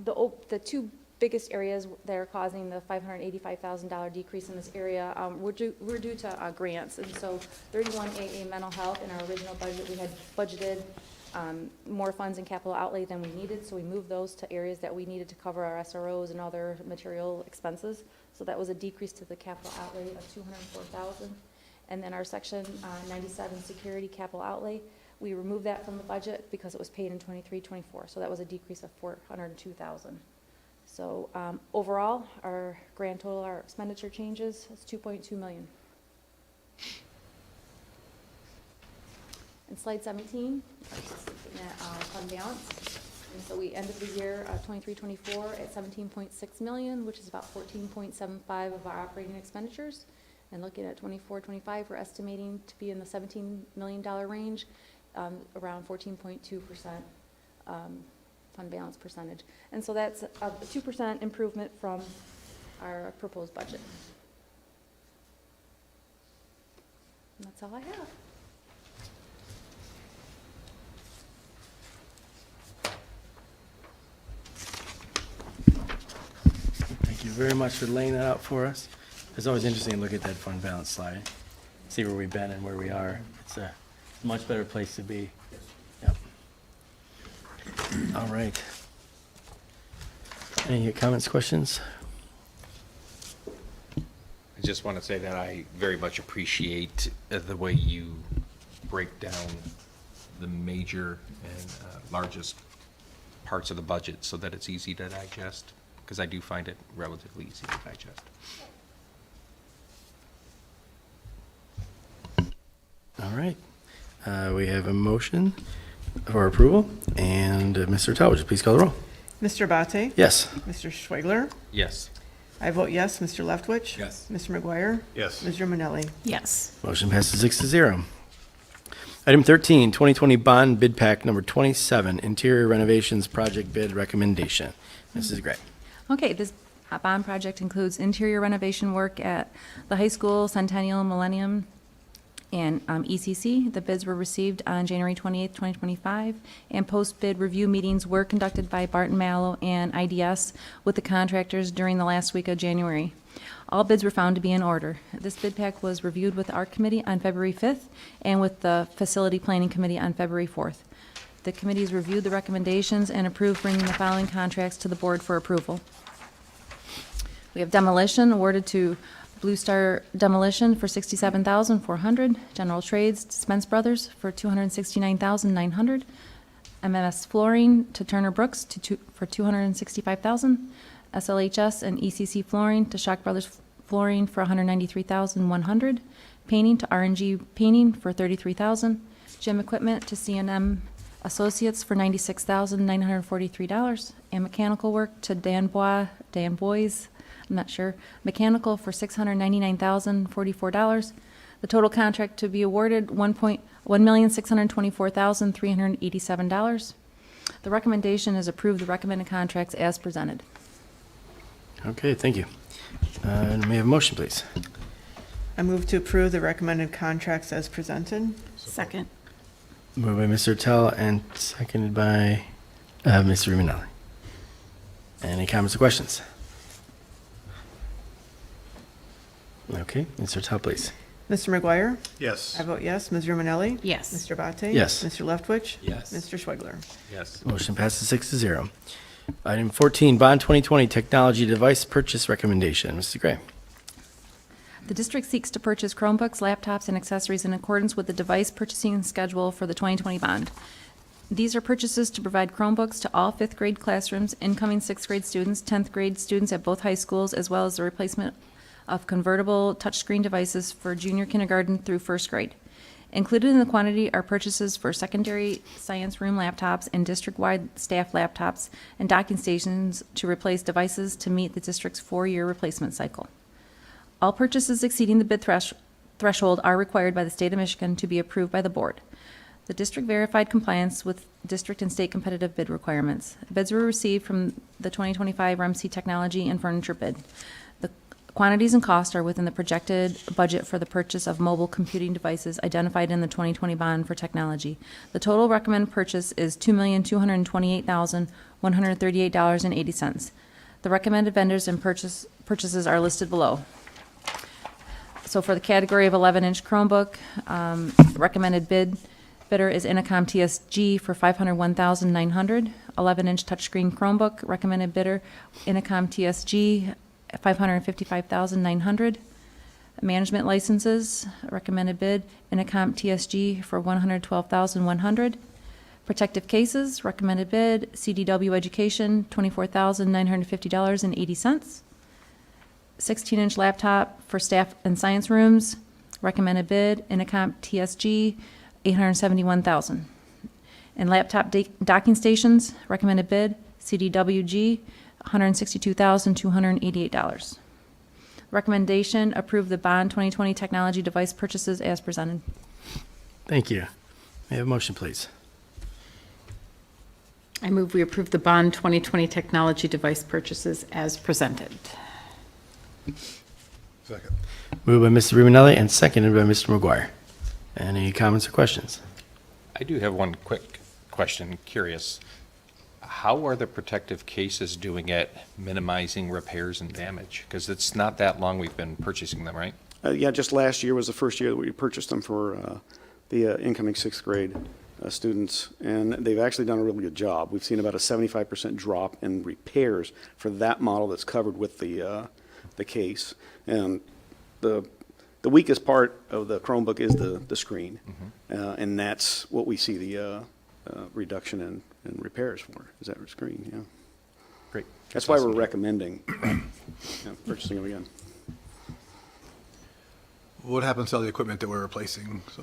the two biggest areas that are causing the $585,000 decrease in this area were due to grants. And so 31AA mental health, in our original budget, we had budgeted more funds in capital outlay than we needed, so we moved those to areas that we needed to cover our SROs and other material expenses. So that was a decrease to the capital outlay of $204,000. And then our section 97 security capital outlay, we removed that from the budget because it was paid in 23-24. So that was a decrease of $402,000. So overall, our grand total, our expenditure changes, is $2.2 million. In slide 17, looking at fund balance. And so we ended the year 23-24 at 17.6 million, which is about 14.75 of our operating expenditures. And looking at 24-25, we're estimating to be in the $17 million range, around 14.2% fund balance percentage. And so that's a 2% improvement from our proposed budget. And that's all I have. Thank you very much for laying that out for us. It's always interesting to look at that fund balance slide, see where we've been and where we are. It's a much better place to be. Yep. All right. Any comments, questions? I just want to say that I very much appreciate the way you break down the major and largest parts of the budget so that it's easy to digest, because I do find it relatively easy to digest. All right. We have a motion for approval, and Mr. Tao, would you please call the roll? Mr. Abate? Yes. Mr. Schwegler? Yes. I vote yes. Mr. Leftwich? Yes. Mr. McGuire? Yes. Ms. Romanelli? Yes. Motion passes 6-0. Item 13, 2020 bond bid pack number 27, interior renovations project bid recommendation. Mrs. Gray. Okay, this bond project includes interior renovation work at the high school, Centennial, Millennium, and ECC. The bids were received on January 28th, 2025, and post-bid review meetings were conducted by Barton Mallow and IDS with the contractors during the last week of January. All bids were found to be in order. This bid pack was reviewed with our committee on February 5th and with the Facility Planning Committee on February 4th. The committees reviewed the recommendations and approved bringing the following contracts to the board for approval. We have demolition awarded to Blue Star Demolition for $67,400, General Trades Spence Brothers for $269,900, MMS Flooring to Turner Brooks for $265,000, SLHS and ECC Flooring to Shock Brothers Flooring for $193,100, painting to RNG Painting for $33,000, gym equipment to C&M Associates for $96,943, and mechanical work to Dan Bois, I'm not sure, mechanical for $699,044. The total contract to be awarded $1,624,387. The recommendation is approve the recommended contracts as presented. Okay, thank you. And may I have a motion, please? I move to approve the recommended contracts as presented. Second. Moved by Mr. Tell and seconded by Mr. Ruminelli. Any comments or questions? Okay, Mr. Tell, please. Mr. McGuire? Yes. I vote yes. Ms. Romanelli? Yes. Mr. Bate? Yes. Mr. Leftwich? Yes. Mr. Schwegler? Yes. Motion passes 6-0. Item 14, Bond 2020 Technology Device Purchase Recommendation. Mr. Gray. The district seeks to purchase Chromebooks, laptops, and accessories in accordance with the device purchasing schedule for the 2020 bond. These are purchases to provide Chromebooks to all fifth grade classrooms, incoming sixth grade students, 10th grade students at both high schools, as well as the replacement of convertible touchscreen devices for junior kindergarten through first grade. Included in the quantity are purchases for secondary science room laptops and district-wide staff laptops and docking stations to replace devices to meet the district's 4-year replacement cycle. All purchases exceeding the bid threshold are required by the state of Michigan to be approved by the board. The district verified compliance with district and state competitive bid requirements. Bids were received from the 2025 RMC Technology and Furniture bid. The quantities and costs are within the projected budget for the purchase of mobile computing devices identified in the 2020 bond for technology. The total recommended purchase is $2,228,138.80. The recommended vendors and purchases are listed below. So for the category of 11-inch Chromebook, recommended bidder is Intercom TSG for $501,900. 11-inch touchscreen Chromebook, recommended bidder Intercom TSG, $555,900. Management licenses, recommended bid Intercom TSG for $112,100. Protective cases, recommended bid CDW Education, $24,950.80. 16-inch laptop for staff and science rooms, recommended bid Intercom TSG, $871,000. And laptop docking stations, recommended bid CDWG, $162,288. Recommendation, approve the bond 2020 technology device purchases as presented. Thank you. May I have a motion, please? I move we approve the bond 2020 technology device purchases as presented. Second. Moved by Mr. Ruminelli and seconded by Mr. McGuire. Any comments or questions? I do have one quick question, curious. How are the protective cases doing at minimizing repairs and damage? Because it's not that long we've been purchasing them, right? Yeah, just last year was the first year that we purchased them for the incoming sixth grade students, and they've actually done a really good job. We've seen about a 75% drop in repairs for that model that's covered with the case. And the weakest part of the Chromebook is the screen, and that's what we see the reduction in repairs for, is that screen, yeah. Great. That's why we're recommending purchasing them again. What happens to all the equipment that we're replacing? So,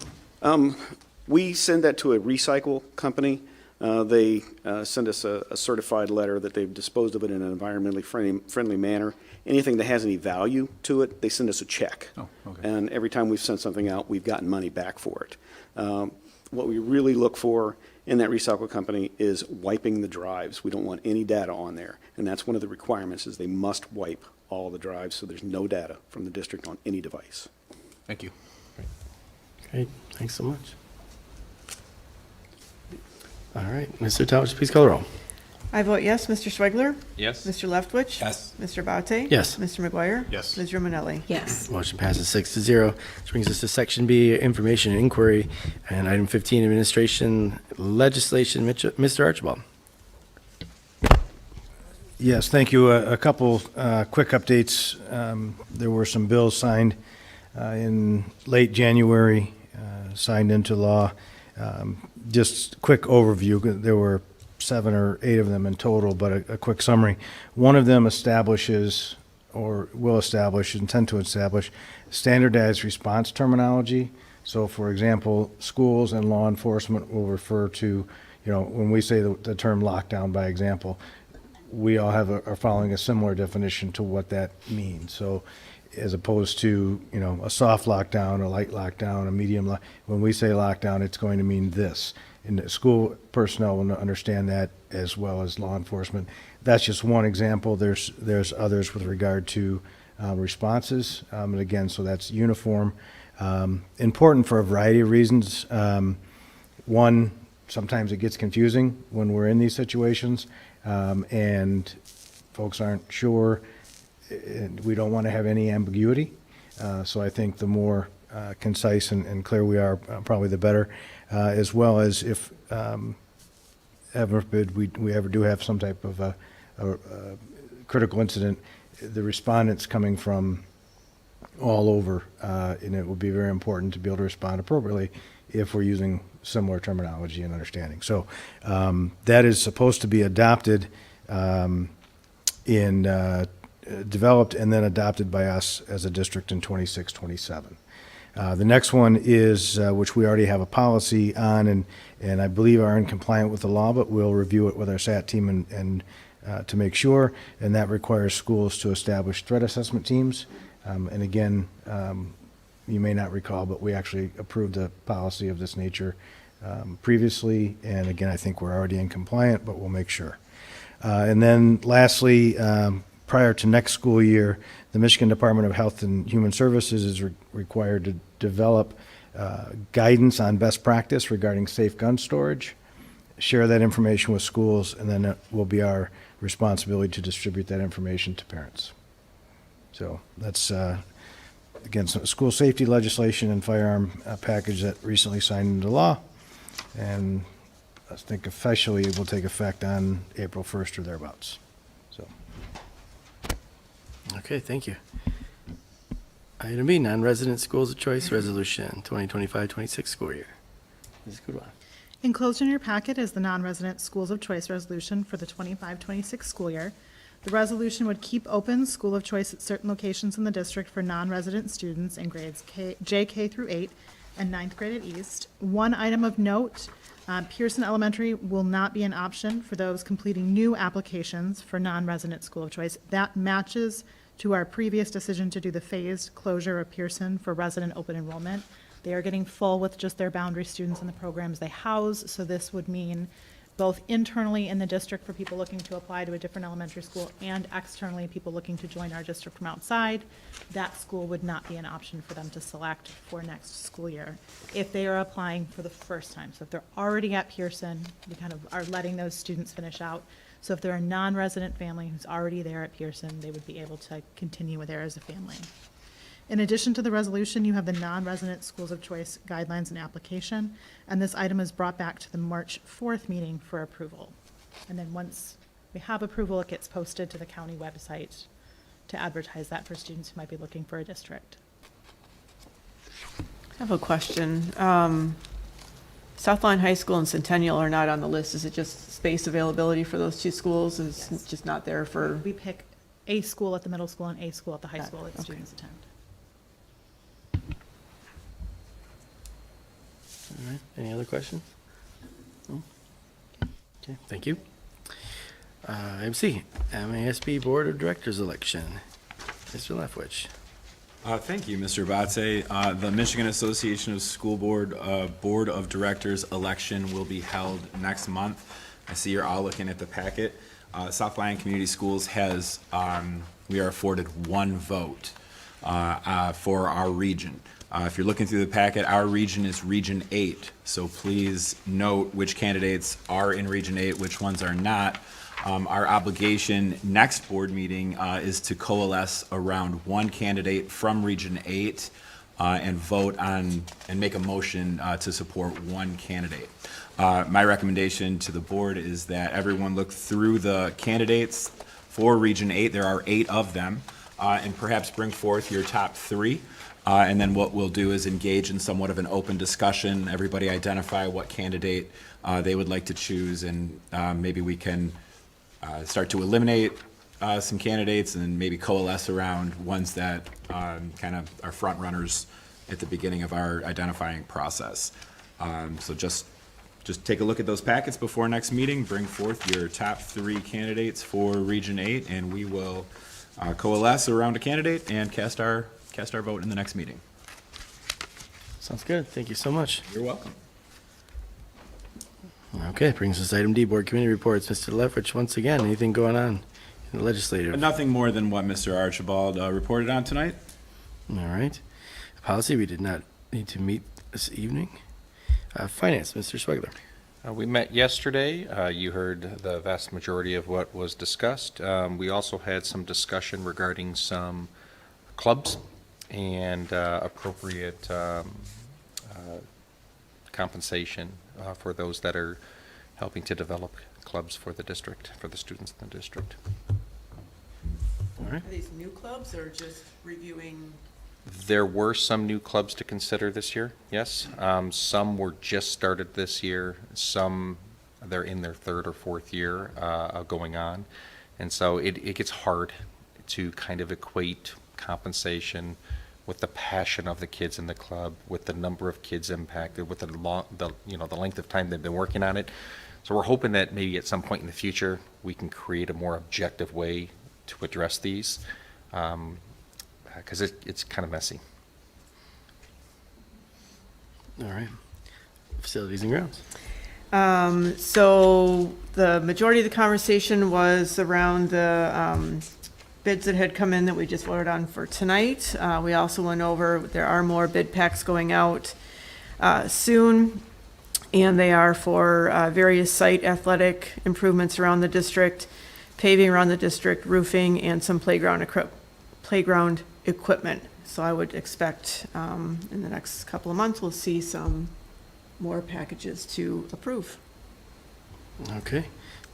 we send that to a recycle company. They send us a certified letter that they've disposed of it in an environmentally friendly manner. Anything that has any value to it, they send us a check. Oh, okay. And every time we've sent something out, we've gotten money back for it. What we really look for in that recycle company is wiping the drives. We don't want any data on there. And that's one of the requirements, is they must wipe all the drives so there's no data from the district on any device. Thank you. Great, thanks so much. All right, Mr. Towers, please call the roll. I vote yes. Mr. Schwegler? Yes. Mr. Leftwich? Yes. Mr. Bate? Yes. Mr. McGuire? Yes. Ms. Romanelli? Yes. Motion passes 6-0, which brings us to Section B, Information and Inquiry, and item 15, Administration Legislation. Mr. Archibald. Yes, thank you. A couple quick updates. There were some bills signed in late January, signed into law. Just quick overview. There were 7 or 8 of them in total, but a quick summary. One of them establishes, or will establish, intend to establish, standardized response terminology. So, for example, schools and law enforcement will refer to, when we say the term lockdown, by example, we all are following a similar definition to what that means. So, as opposed to, a soft lockdown, a light lockdown, a medium when we say lockdown, it's going to mean this. And the school personnel will understand that as well as law enforcement. That's just one example. There's others with regard to responses. And again, so that's uniform. Important for a variety of reasons. One, sometimes it gets confusing when we're in these situations, and folks aren't sure. We don't want to have any ambiguity. So I think the more concise and clear we are, probably the better. As well as if ever we ever do have some type of a critical incident, the respondents coming from all over, and it would be very important to be able to respond appropriately if we're using similar terminology and understanding. So that is supposed to be adopted developed and then adopted by us as a district in 26-27. The next one is, which we already have a policy on and I believe are in compliant with the law, but we'll review it with our SAT team and to make sure, and that requires schools to establish threat assessment teams. And again, you may not recall, but we actually approved a policy of this nature previously, and again, I think we're already in compliant, but we'll make sure. And then lastly, prior to next school year, the Michigan Department of Health and Human Services is required to develop guidance on best practice regarding safe gun storage, share that information with schools, and then it will be our responsibility to distribute that information to parents. So that's, again, some school safety legislation and firearm package that recently signed into law, and I think officially it will take effect on April 1st or thereabouts. So. Okay, thank you. Item B, non-resident schools of choice resolution, 2025-26 school year. Ms. Goodwin. Enclosed in your packet is the non-resident schools of choice resolution for the 25-26 school year. The resolution would keep open school of choice at certain locations in the district for non-resident students in grades JK through 8 and 9th grade at East. One item of note, Pearson Elementary will not be an option for those completing new applications for non-resident school of choice. That matches to our previous decision to do the phased closure of Pearson for resident open enrollment. They are getting full with just their boundary students and the programs they house, so this would mean both internally in the district for people looking to apply to a different elementary school and externally people looking to join our district from outside. That school would not be an option for them to select for next school year if they are applying for the first time. So if they're already at Pearson, we kind of are letting those students finish out. So if they're a non-resident family who's already there at Pearson, they would be able to continue there as a family. In addition to the resolution, you have the non-resident schools of choice guidelines and application, and this item is brought back to the March 4th meeting for approval. And then once we have approval, it gets posted to the county website to advertise that for students who might be looking for a district. I have a question. Southline High School and Centennial are not on the list. Is it just space availability for those two schools? Is Yes. just not there for? We pick a school at the middle school and a school at the high school that Okay. students attend. All right, any other questions? No? Okay, thank you. MC, MASB Board of Directors election. Mr. Leftwich. Thank you, Mr. Batse. The Michigan Association of School Board Board of Directors election will be held next month. I see you're all looking at the packet. South Lyon Community Schools has, we are afforded one vote for our region. If you're looking through the packet, our region is Region 8, so please note which candidates are in Region 8, which ones are not. Our obligation next board meeting is to coalesce around one candidate from Region 8 and vote on and make a motion to support one candidate. My recommendation to the board is that everyone look through the candidates for Region 8. There are 8 of them, and perhaps bring forth your top 3. And then what we'll do is engage in somewhat of an open discussion. Everybody identify what candidate they would like to choose, and maybe we can start to eliminate some candidates and maybe coalesce around ones that kind of are front runners at the beginning of our identifying process. So just take a look at those packets before next meeting, bring forth your top 3 candidates for Region 8, and we will coalesce around a candidate and cast our vote in the next meeting. Sounds good. Thank you so much. You're welcome. Okay, brings us to item D, Board Committee Reports. Mr. Leverich, once again, anything going on in the legislative? Nothing more than what Mr. Archibald reported on tonight. All right. Policy, we did not need to meet this evening. Finance, Mr. Swigler. We met yesterday. You heard the vast majority of what was discussed. We also had some discussion regarding some clubs and appropriate compensation for those that are helping to develop clubs for the district, for the students in the district. All right. Are these new clubs or just reviewing? There were some new clubs to consider this year, yes. Some were just started this year. Some, they're in their 3rd or 4th year going on. And so it gets hard to kind of equate compensation with the passion of the kids in the club, with the number of kids impacted, with the length of time they've been working on it. So we're hoping that maybe at some point in the future we can create a more objective way to address these, because it's kind of messy. All right. Facilities and grounds. So the majority of the conversation was around the bids that had come in that we just voted on for tonight. We also went over, there are more bid packs going out soon, and they are for various site athletic improvements around the district, paving around the district, roofing, and some playground equipment. So I would expect in the next couple of months, we'll see some more packages to approve. Okay.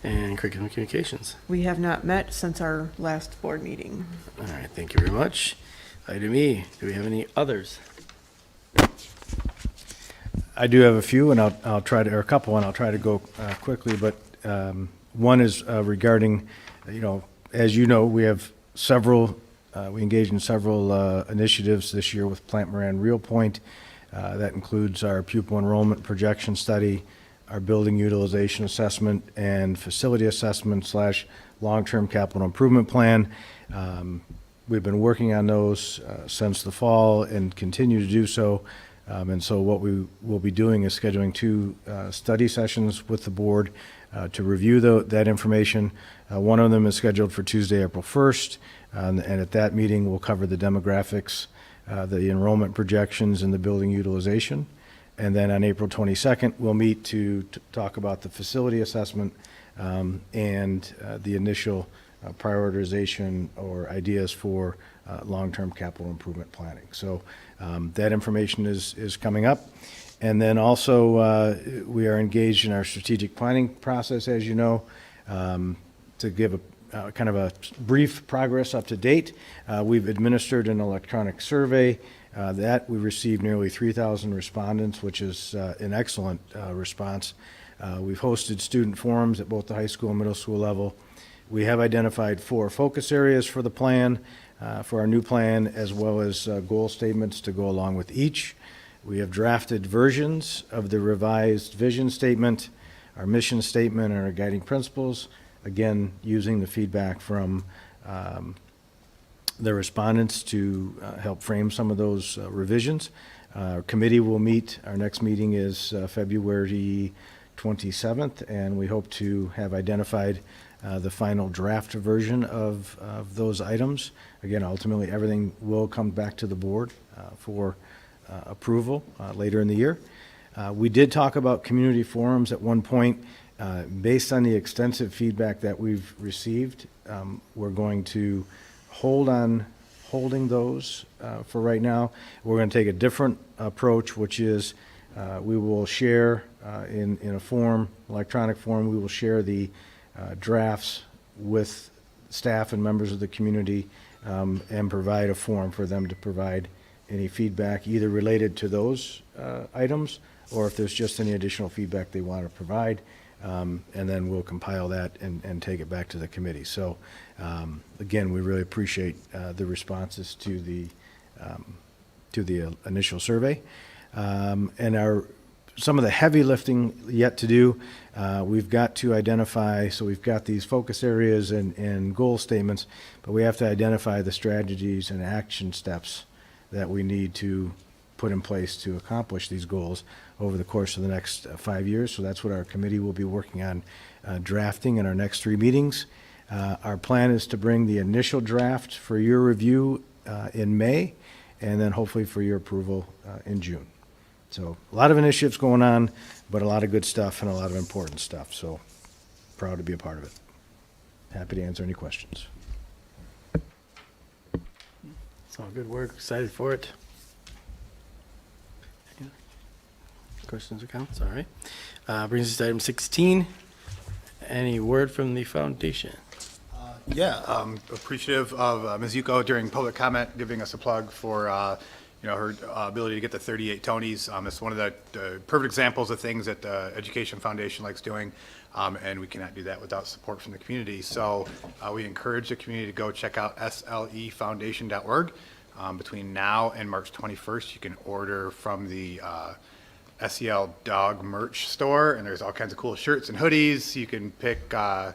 And curriculum communications. We have not met since our last board meeting. All right, thank you very much. Item E, do we have any others? I do have a few, and I'll try to, or a couple, and I'll try to go quickly, but one is regarding, as you know, we have several, we engaged in several initiatives this year with Plant Moran Real Point. That includes our pupil enrollment projection study, our building utilization assessment, and facility assessment / long-term capital improvement plan. We've been working on those since the fall and continue to do so. And so what we will be doing is scheduling 2 study sessions with the board to review that information. One of them is scheduled for Tuesday, April 1st. And at that meeting, we'll cover the demographics, the enrollment projections, and the building utilization. And then on April 22nd, we'll meet to talk about the facility assessment and the initial prioritization or ideas for long-term capital improvement planning. So that information is coming up. And then also, we are engaged in our strategic planning process, as you know. To give a kind of a brief progress up to date, we've administered an electronic survey that we received nearly 3,000 respondents, which is an excellent response. We've hosted student forums at both the high school and middle school level. We have identified 4 focus areas for the plan, for our new plan, as well as goal statements to go along with each. We have drafted versions of the revised vision statement, our mission statement, and our guiding principles, again, using the feedback from the respondents to help frame some of those revisions. Our committee will meet, our next meeting is February 27th, and we hope to have identified the final draft version of those items. Again, ultimately, everything will come back to the board for approval later in the year. We did talk about community forums at one point. Based on the extensive feedback that we've received, we're going to hold on holding those for right now. We're going to take a different approach, which is we will share in a form, electronic form, we will share the drafts with staff and members of the community and provide a form for them to provide any feedback, either related to those items or if there's just any additional feedback they want to provide. And then we'll compile that and take it back to the committee. So, again, we really appreciate the responses to the initial survey. And some of the heavy lifting yet to do, we've got to identify, so we've got these focus areas and goal statements, but we have to identify the strategies and action steps that we need to put in place to accomplish these goals over the course of the next 5 years. So that's what our committee will be working on drafting in our next 3 meetings. Our plan is to bring the initial draft for your review in May, and then hopefully for your approval in June. So a lot of initiatives going on, but a lot of good stuff and a lot of important stuff. So proud to be a part of it. Happy to answer any questions. It's all good work. Excited for it. Any questions or comments? All right. Brings us to item 16. Any word from the foundation? Appreciative of Ms. Yuko during public comment, giving us a plug for her ability to get the 38 Tonys. It's one of the perfect examples of things that the Education Foundation likes doing, and we cannot do that without support from the community. So we encourage the community to go check out slefoundation.org. Between now and March 21st, you can order from the SEL dog merch store, and there's all kinds of cool shirts and hoodies. You can pick the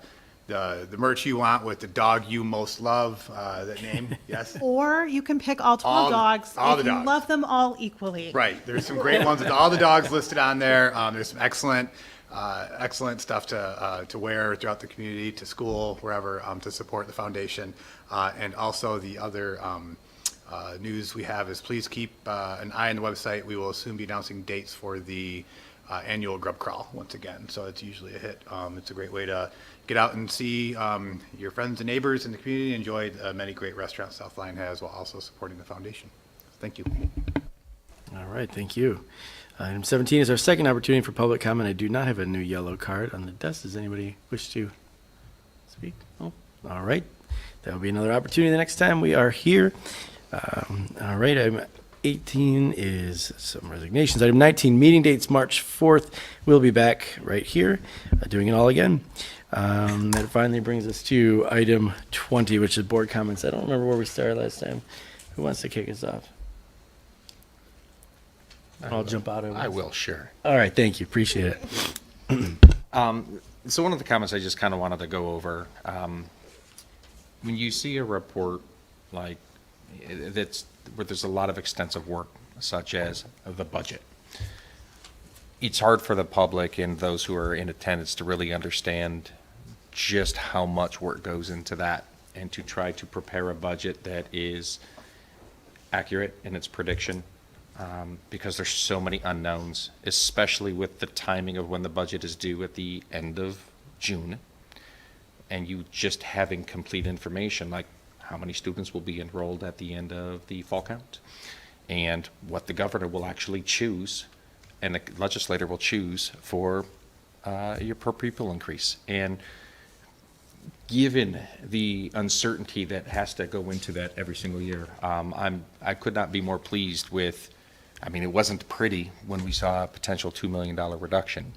merch you want with the dog you most love, that name, yes? Or you can pick all 12 dogs if you love them all equally. Right, there's some great ones with all the dogs listed on there. There's some excellent stuff to wear throughout the community, to school, wherever, to support the foundation. And also the other news we have is please keep an eye on the website. We will soon be announcing dates for the annual grub crawl once again. So it's usually a hit. It's a great way to get out and see your friends and neighbors in the community, enjoy many great restaurants South Lyon has while also supporting the foundation. Thank you. All right, thank you. Item 17 is our second opportunity for public comment. I do not have a new yellow card on the desk. Does anybody wish to speak? Oh, all right. That will be another opportunity the next time we are here. All right, item 18 is some resignations. Item 19, meeting dates March 4th. We'll be back right here doing it all again. That finally brings us to item 20, which is board comments. I don't remember where we started last time. Who wants to kick us off? I'll jump out of it. I will, sure. All right, thank you. Appreciate it. So one of the comments I just kind of wanted to go over, when you see a report like that's where there's a lot of extensive work, such as the budget, it's hard for the public and those who are in attendance to really understand just how much work goes into that, and to try to prepare a budget that is accurate in its prediction, because there's so many unknowns, especially with the timing of when the budget is due at the end of June, and you just having complete information like how many students will be enrolled at the end of the fall count, and what the governor will actually choose and the legislator will choose for your per pupil increase. And given the uncertainty that has to go into that every single year, I could not be more pleased with, I mean, it wasn't pretty when we saw a potential $2 million reduction,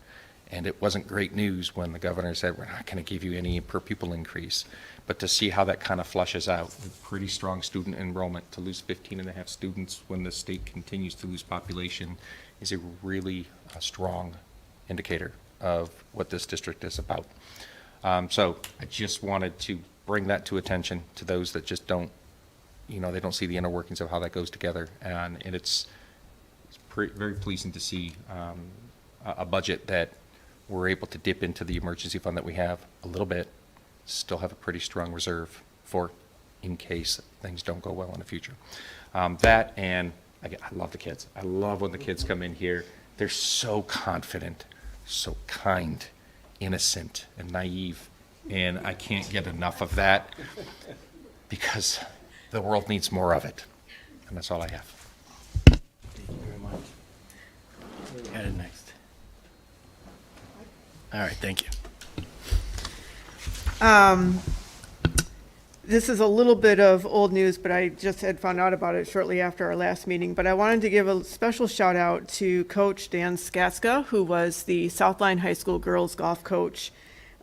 and it wasn't great news when the governor said, we're not going to give you any per pupil increase. But to see how that kind of flushes out with pretty strong student enrollment, to lose 15.5 students when the state continues to lose population is a really strong indicator of what this district is about. So I just wanted to bring that to attention to those that just don't, they don't see the inner workings of how that goes together. And it's very pleasing to see a budget that we're able to dip into the emergency fund that we have a little bit, still have a pretty strong reserve for in case things don't go well in the future. That, and I love the kids. I love when the kids come in here. They're so confident, so kind, innocent, and naive. And I can't get enough of that because the world needs more of it. And that's all I have. Thank you very much. Headed next. All right, thank you. This is a little bit of old news, but I just had found out about it shortly after our last meeting. But I wanted to give a special shout out to Coach Dan Skatska, who was the Southline High School girls golf coach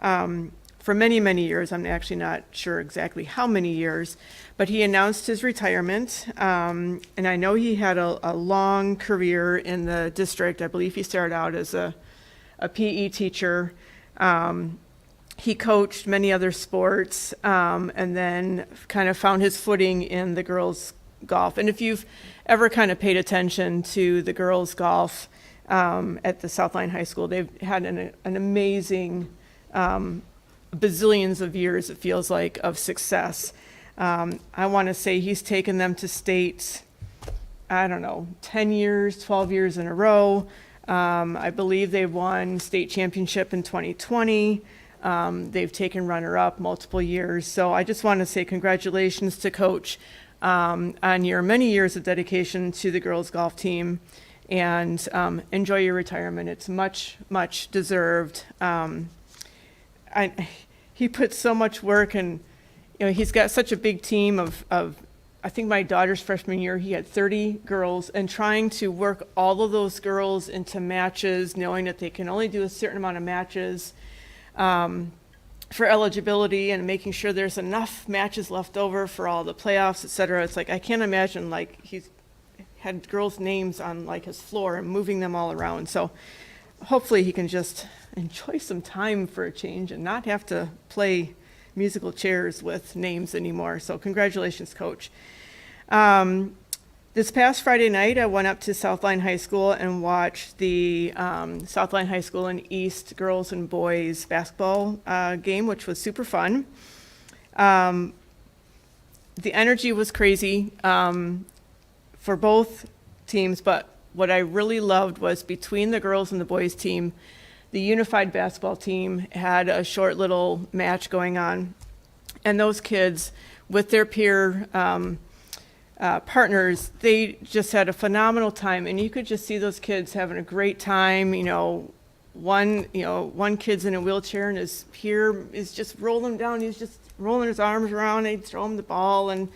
for many, many years. I'm actually not sure exactly how many years, but he announced his retirement. And I know he had a long career in the district. I believe he started out as a PE teacher. He coached many other sports, and then kind of found his footing in the girls' golf. And if you've ever kind of paid attention to the girls' golf at the Southline High School, they've had an amazing bazillions of years, it feels like, of success. I want to say he's taken them to state, 10 years, 12 years in a row. I believe they won state championship in 2020. They've taken runner-up multiple years. So I just want to say congratulations to Coach on your many years of dedication to the girls' golf team, and enjoy your retirement. It's much, much deserved. He put so much work, and he's got such a big team of I think my daughter's freshman year, he had 30 girls, and trying to work all of those girls into matches, knowing that they can only do a certain amount of matches for eligibility, and making sure there's enough matches left over for all the playoffs, et cetera. It's like, I can't imagine, like, he's had girls' names on, like, his floor and moving them all around. So hopefully he can just enjoy some time for a change and not have to play musical chairs with names anymore. So congratulations, Coach. This past Friday night, I went up to Southline High School and watched the Southline High School and East girls and boys basketball game, which was super fun. The energy was crazy for both teams, but what I really loved was between the girls and the boys team, the unified basketball team had a short little match going on, and those kids with their peer partners, they just had a phenomenal time, and you could just see those kids having a great time. One kid's in a wheelchair, and his peer is just rolling down. He's just rolling his arms around, and he'd throw him the ball, and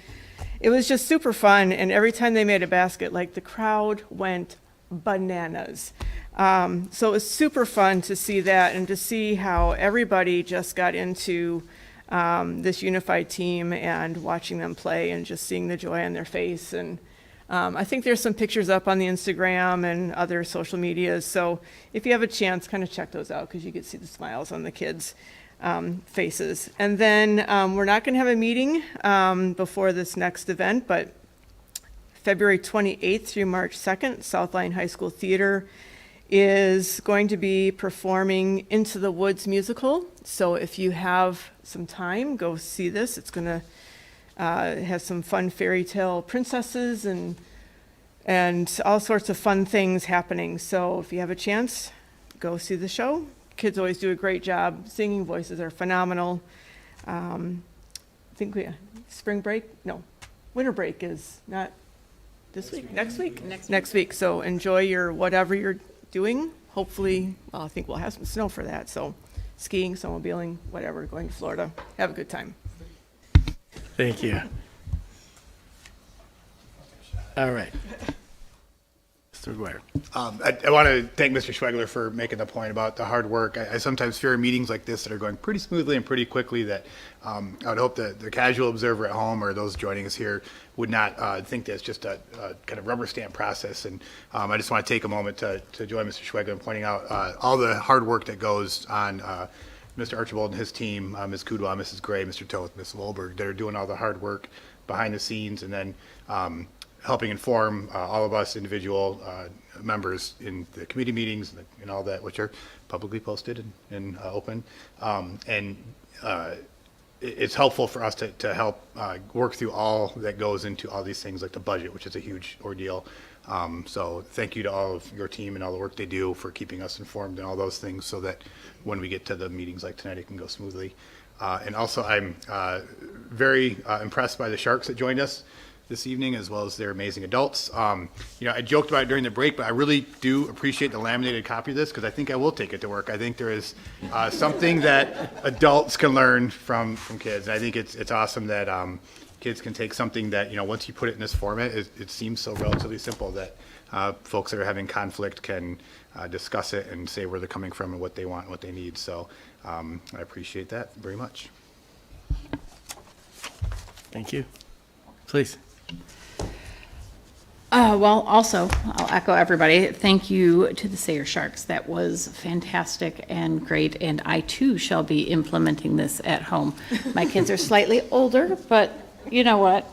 it was just super fun. And every time they made a basket, like, the crowd went bananas. So it was super fun to see that, and to see how everybody just got into this unified team, and watching them play and just seeing the joy on their face. And I think there's some pictures up on the Instagram and other social medias. So if you have a chance, kind of check those out, because you can see the smiles on the kids' faces. And then we're not going to have a meeting before this next event, but February 28th through March 2nd, Southline High School Theater is going to be performing Into the Woods musical. So if you have some time, go see this. It's going to have some fun fairy tale princesses and all sorts of fun things happening. So if you have a chance, go see the show. Kids always do a great job. Singing voices are phenomenal. I think winter break is not this week, next week? Next week. So enjoy your whatever you're doing. Hopefully, I think we'll have some snow for that. So skiing, snowmobiling, whatever, going to Florida. Have a good time. Thank you. All right. Mr. McGuire. I want to thank Mr. Schwegler for making the point about the hard work. I sometimes fear meetings like this that are going pretty smoothly and pretty quickly, that I would hope that the casual observer at home or those joining us here would not think that's just a kind of rubber stamp process. And I just want to take a moment to join Mr. Schwegler in pointing out all the hard work that goes on. Mr. Archibald and his team, Ms. Kudwa, Mrs. Gray, Mr. Toth, Ms. Wolberg, that are doing all the hard work behind the scenes, and then helping inform all of us individual members in the committee meetings and all that, which are publicly posted and open. It's helpful for us to help work through all that goes into all these things, like the budget, which is a huge ordeal. So thank you to all of your team and all the work they do for keeping us informed and all those things so that when we get to the meetings like tonight, it can go smoothly. And also, I'm very impressed by the Sharks that joined us this evening, as well as their amazing adults. I joked about it during the break, but I really do appreciate the laminated copy of this because I think I will take it to work. I think there is something that adults can learn from kids. And I think it's awesome that kids can take something that, once you put it in this format, it seems so relatively simple that folks that are having conflict can discuss it and say where they're coming from and what they want and what they need. So I appreciate that very much. Thank you. Please. Well, also, I'll echo everybody. Thank you to the Sayre Sharks. That was fantastic and great, and I too shall be implementing this at home. My kids are slightly older, but you know what?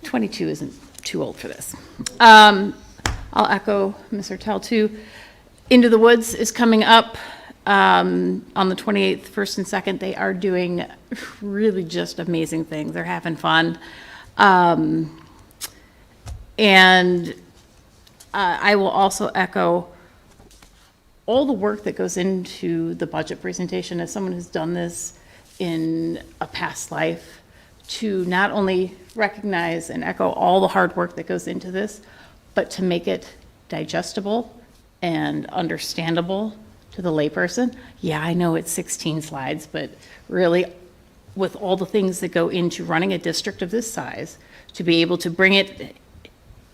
22 isn't too old for this. I'll echo Ms. Ortel too. Into the Woods is coming up on the 28th, 1st and 2nd. They are doing really just amazing things. They're having fun. And I will also echo all the work that goes into the budget presentation as someone who's done this in a past life, to not only recognize and echo all the hard work that goes into this, but to make it digestible and understandable to the layperson. Yeah, I know it's 16 slides, but really, with all the things that go into running a district of this size, to be able to bring it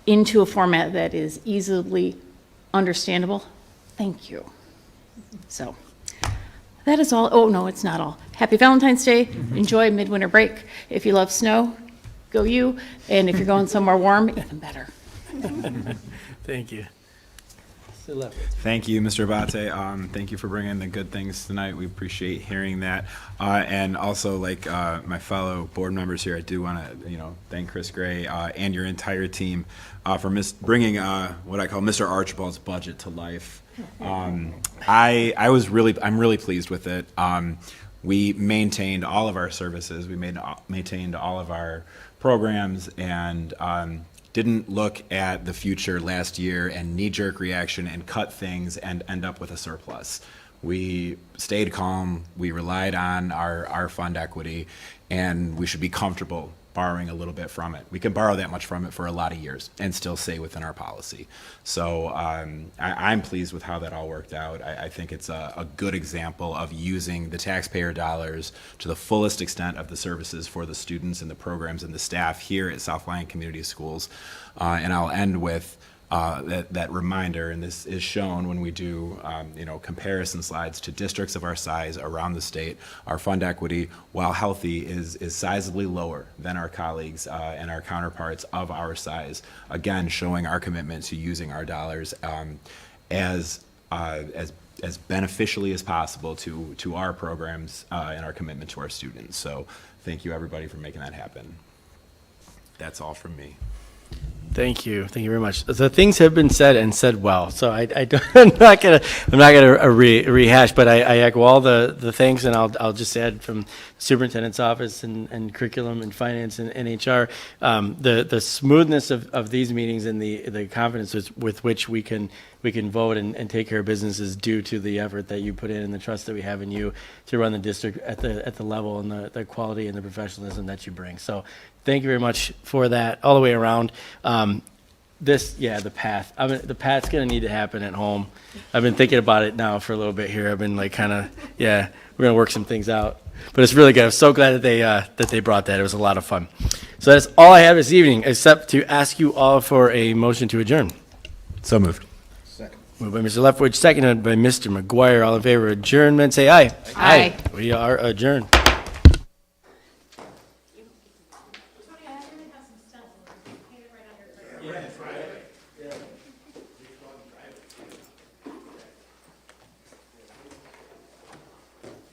into a format that is easily understandable, thank you. So that is all. Oh, no, it's not all. Happy Valentine's Day. Enjoy midwinter break. If you love snow, go you. And if you're going somewhere warm, even better. Thank you. Thank you, Mr. Abate. Thank you for bringing the good things tonight. We appreciate hearing that. And also, like my fellow board members here, I do want to, thank Chris Gray and your entire team for bringing what I call Mr. Archibald's budget to life. I'm really pleased with it. We maintained all of our services. We maintained all of our programs, and didn't look at the future last year and knee-jerk reaction and cut things and end up with a surplus. We stayed calm, we relied on our fund equity, and we should be comfortable borrowing a little bit from it. We can borrow that much from it for a lot of years and still stay within our policy. So I'm pleased with how that all worked out. I think it's a good example of using the taxpayer dollars to the fullest extent of the services for the students and the programs and the staff here at South Lyon Community Schools. And I'll end with that reminder, and this is shown when we do comparison slides to districts of our size around the state. Our fund equity, while healthy, is sizably lower than our colleagues and our counterparts of our size. Again, showing our commitment to using our dollars as beneficially as possible to our programs and our commitment to our students. So thank you, everybody, for making that happen. That's all from me. Thank you very much. The things have been said and said well, so I'm not gonna rehash, but I echo all the thanks, and I'll just add from the superintendent's office and curriculum and finance and HR, the smoothness of these meetings and the confidence with which we can vote and take care of business is due to the effort that you put in and the trust that we have in you to run the district at the level and the quality and the professionalism that you bring. So thank you very much for that all the way around. The path. The path's gonna need to happen at home. I've been thinking about it now for a little bit here. I've been we're gonna work some things out. But it's really good. I'm so glad that they brought that. It was a lot of fun. So that's all I have this evening, except to ask you all for a motion to adjourn. So moved. Second. Moved by Mr. Leftwich, seconded by Mr. McGuire. All in favor of adjournment, say aye. Aye. We are adjourned.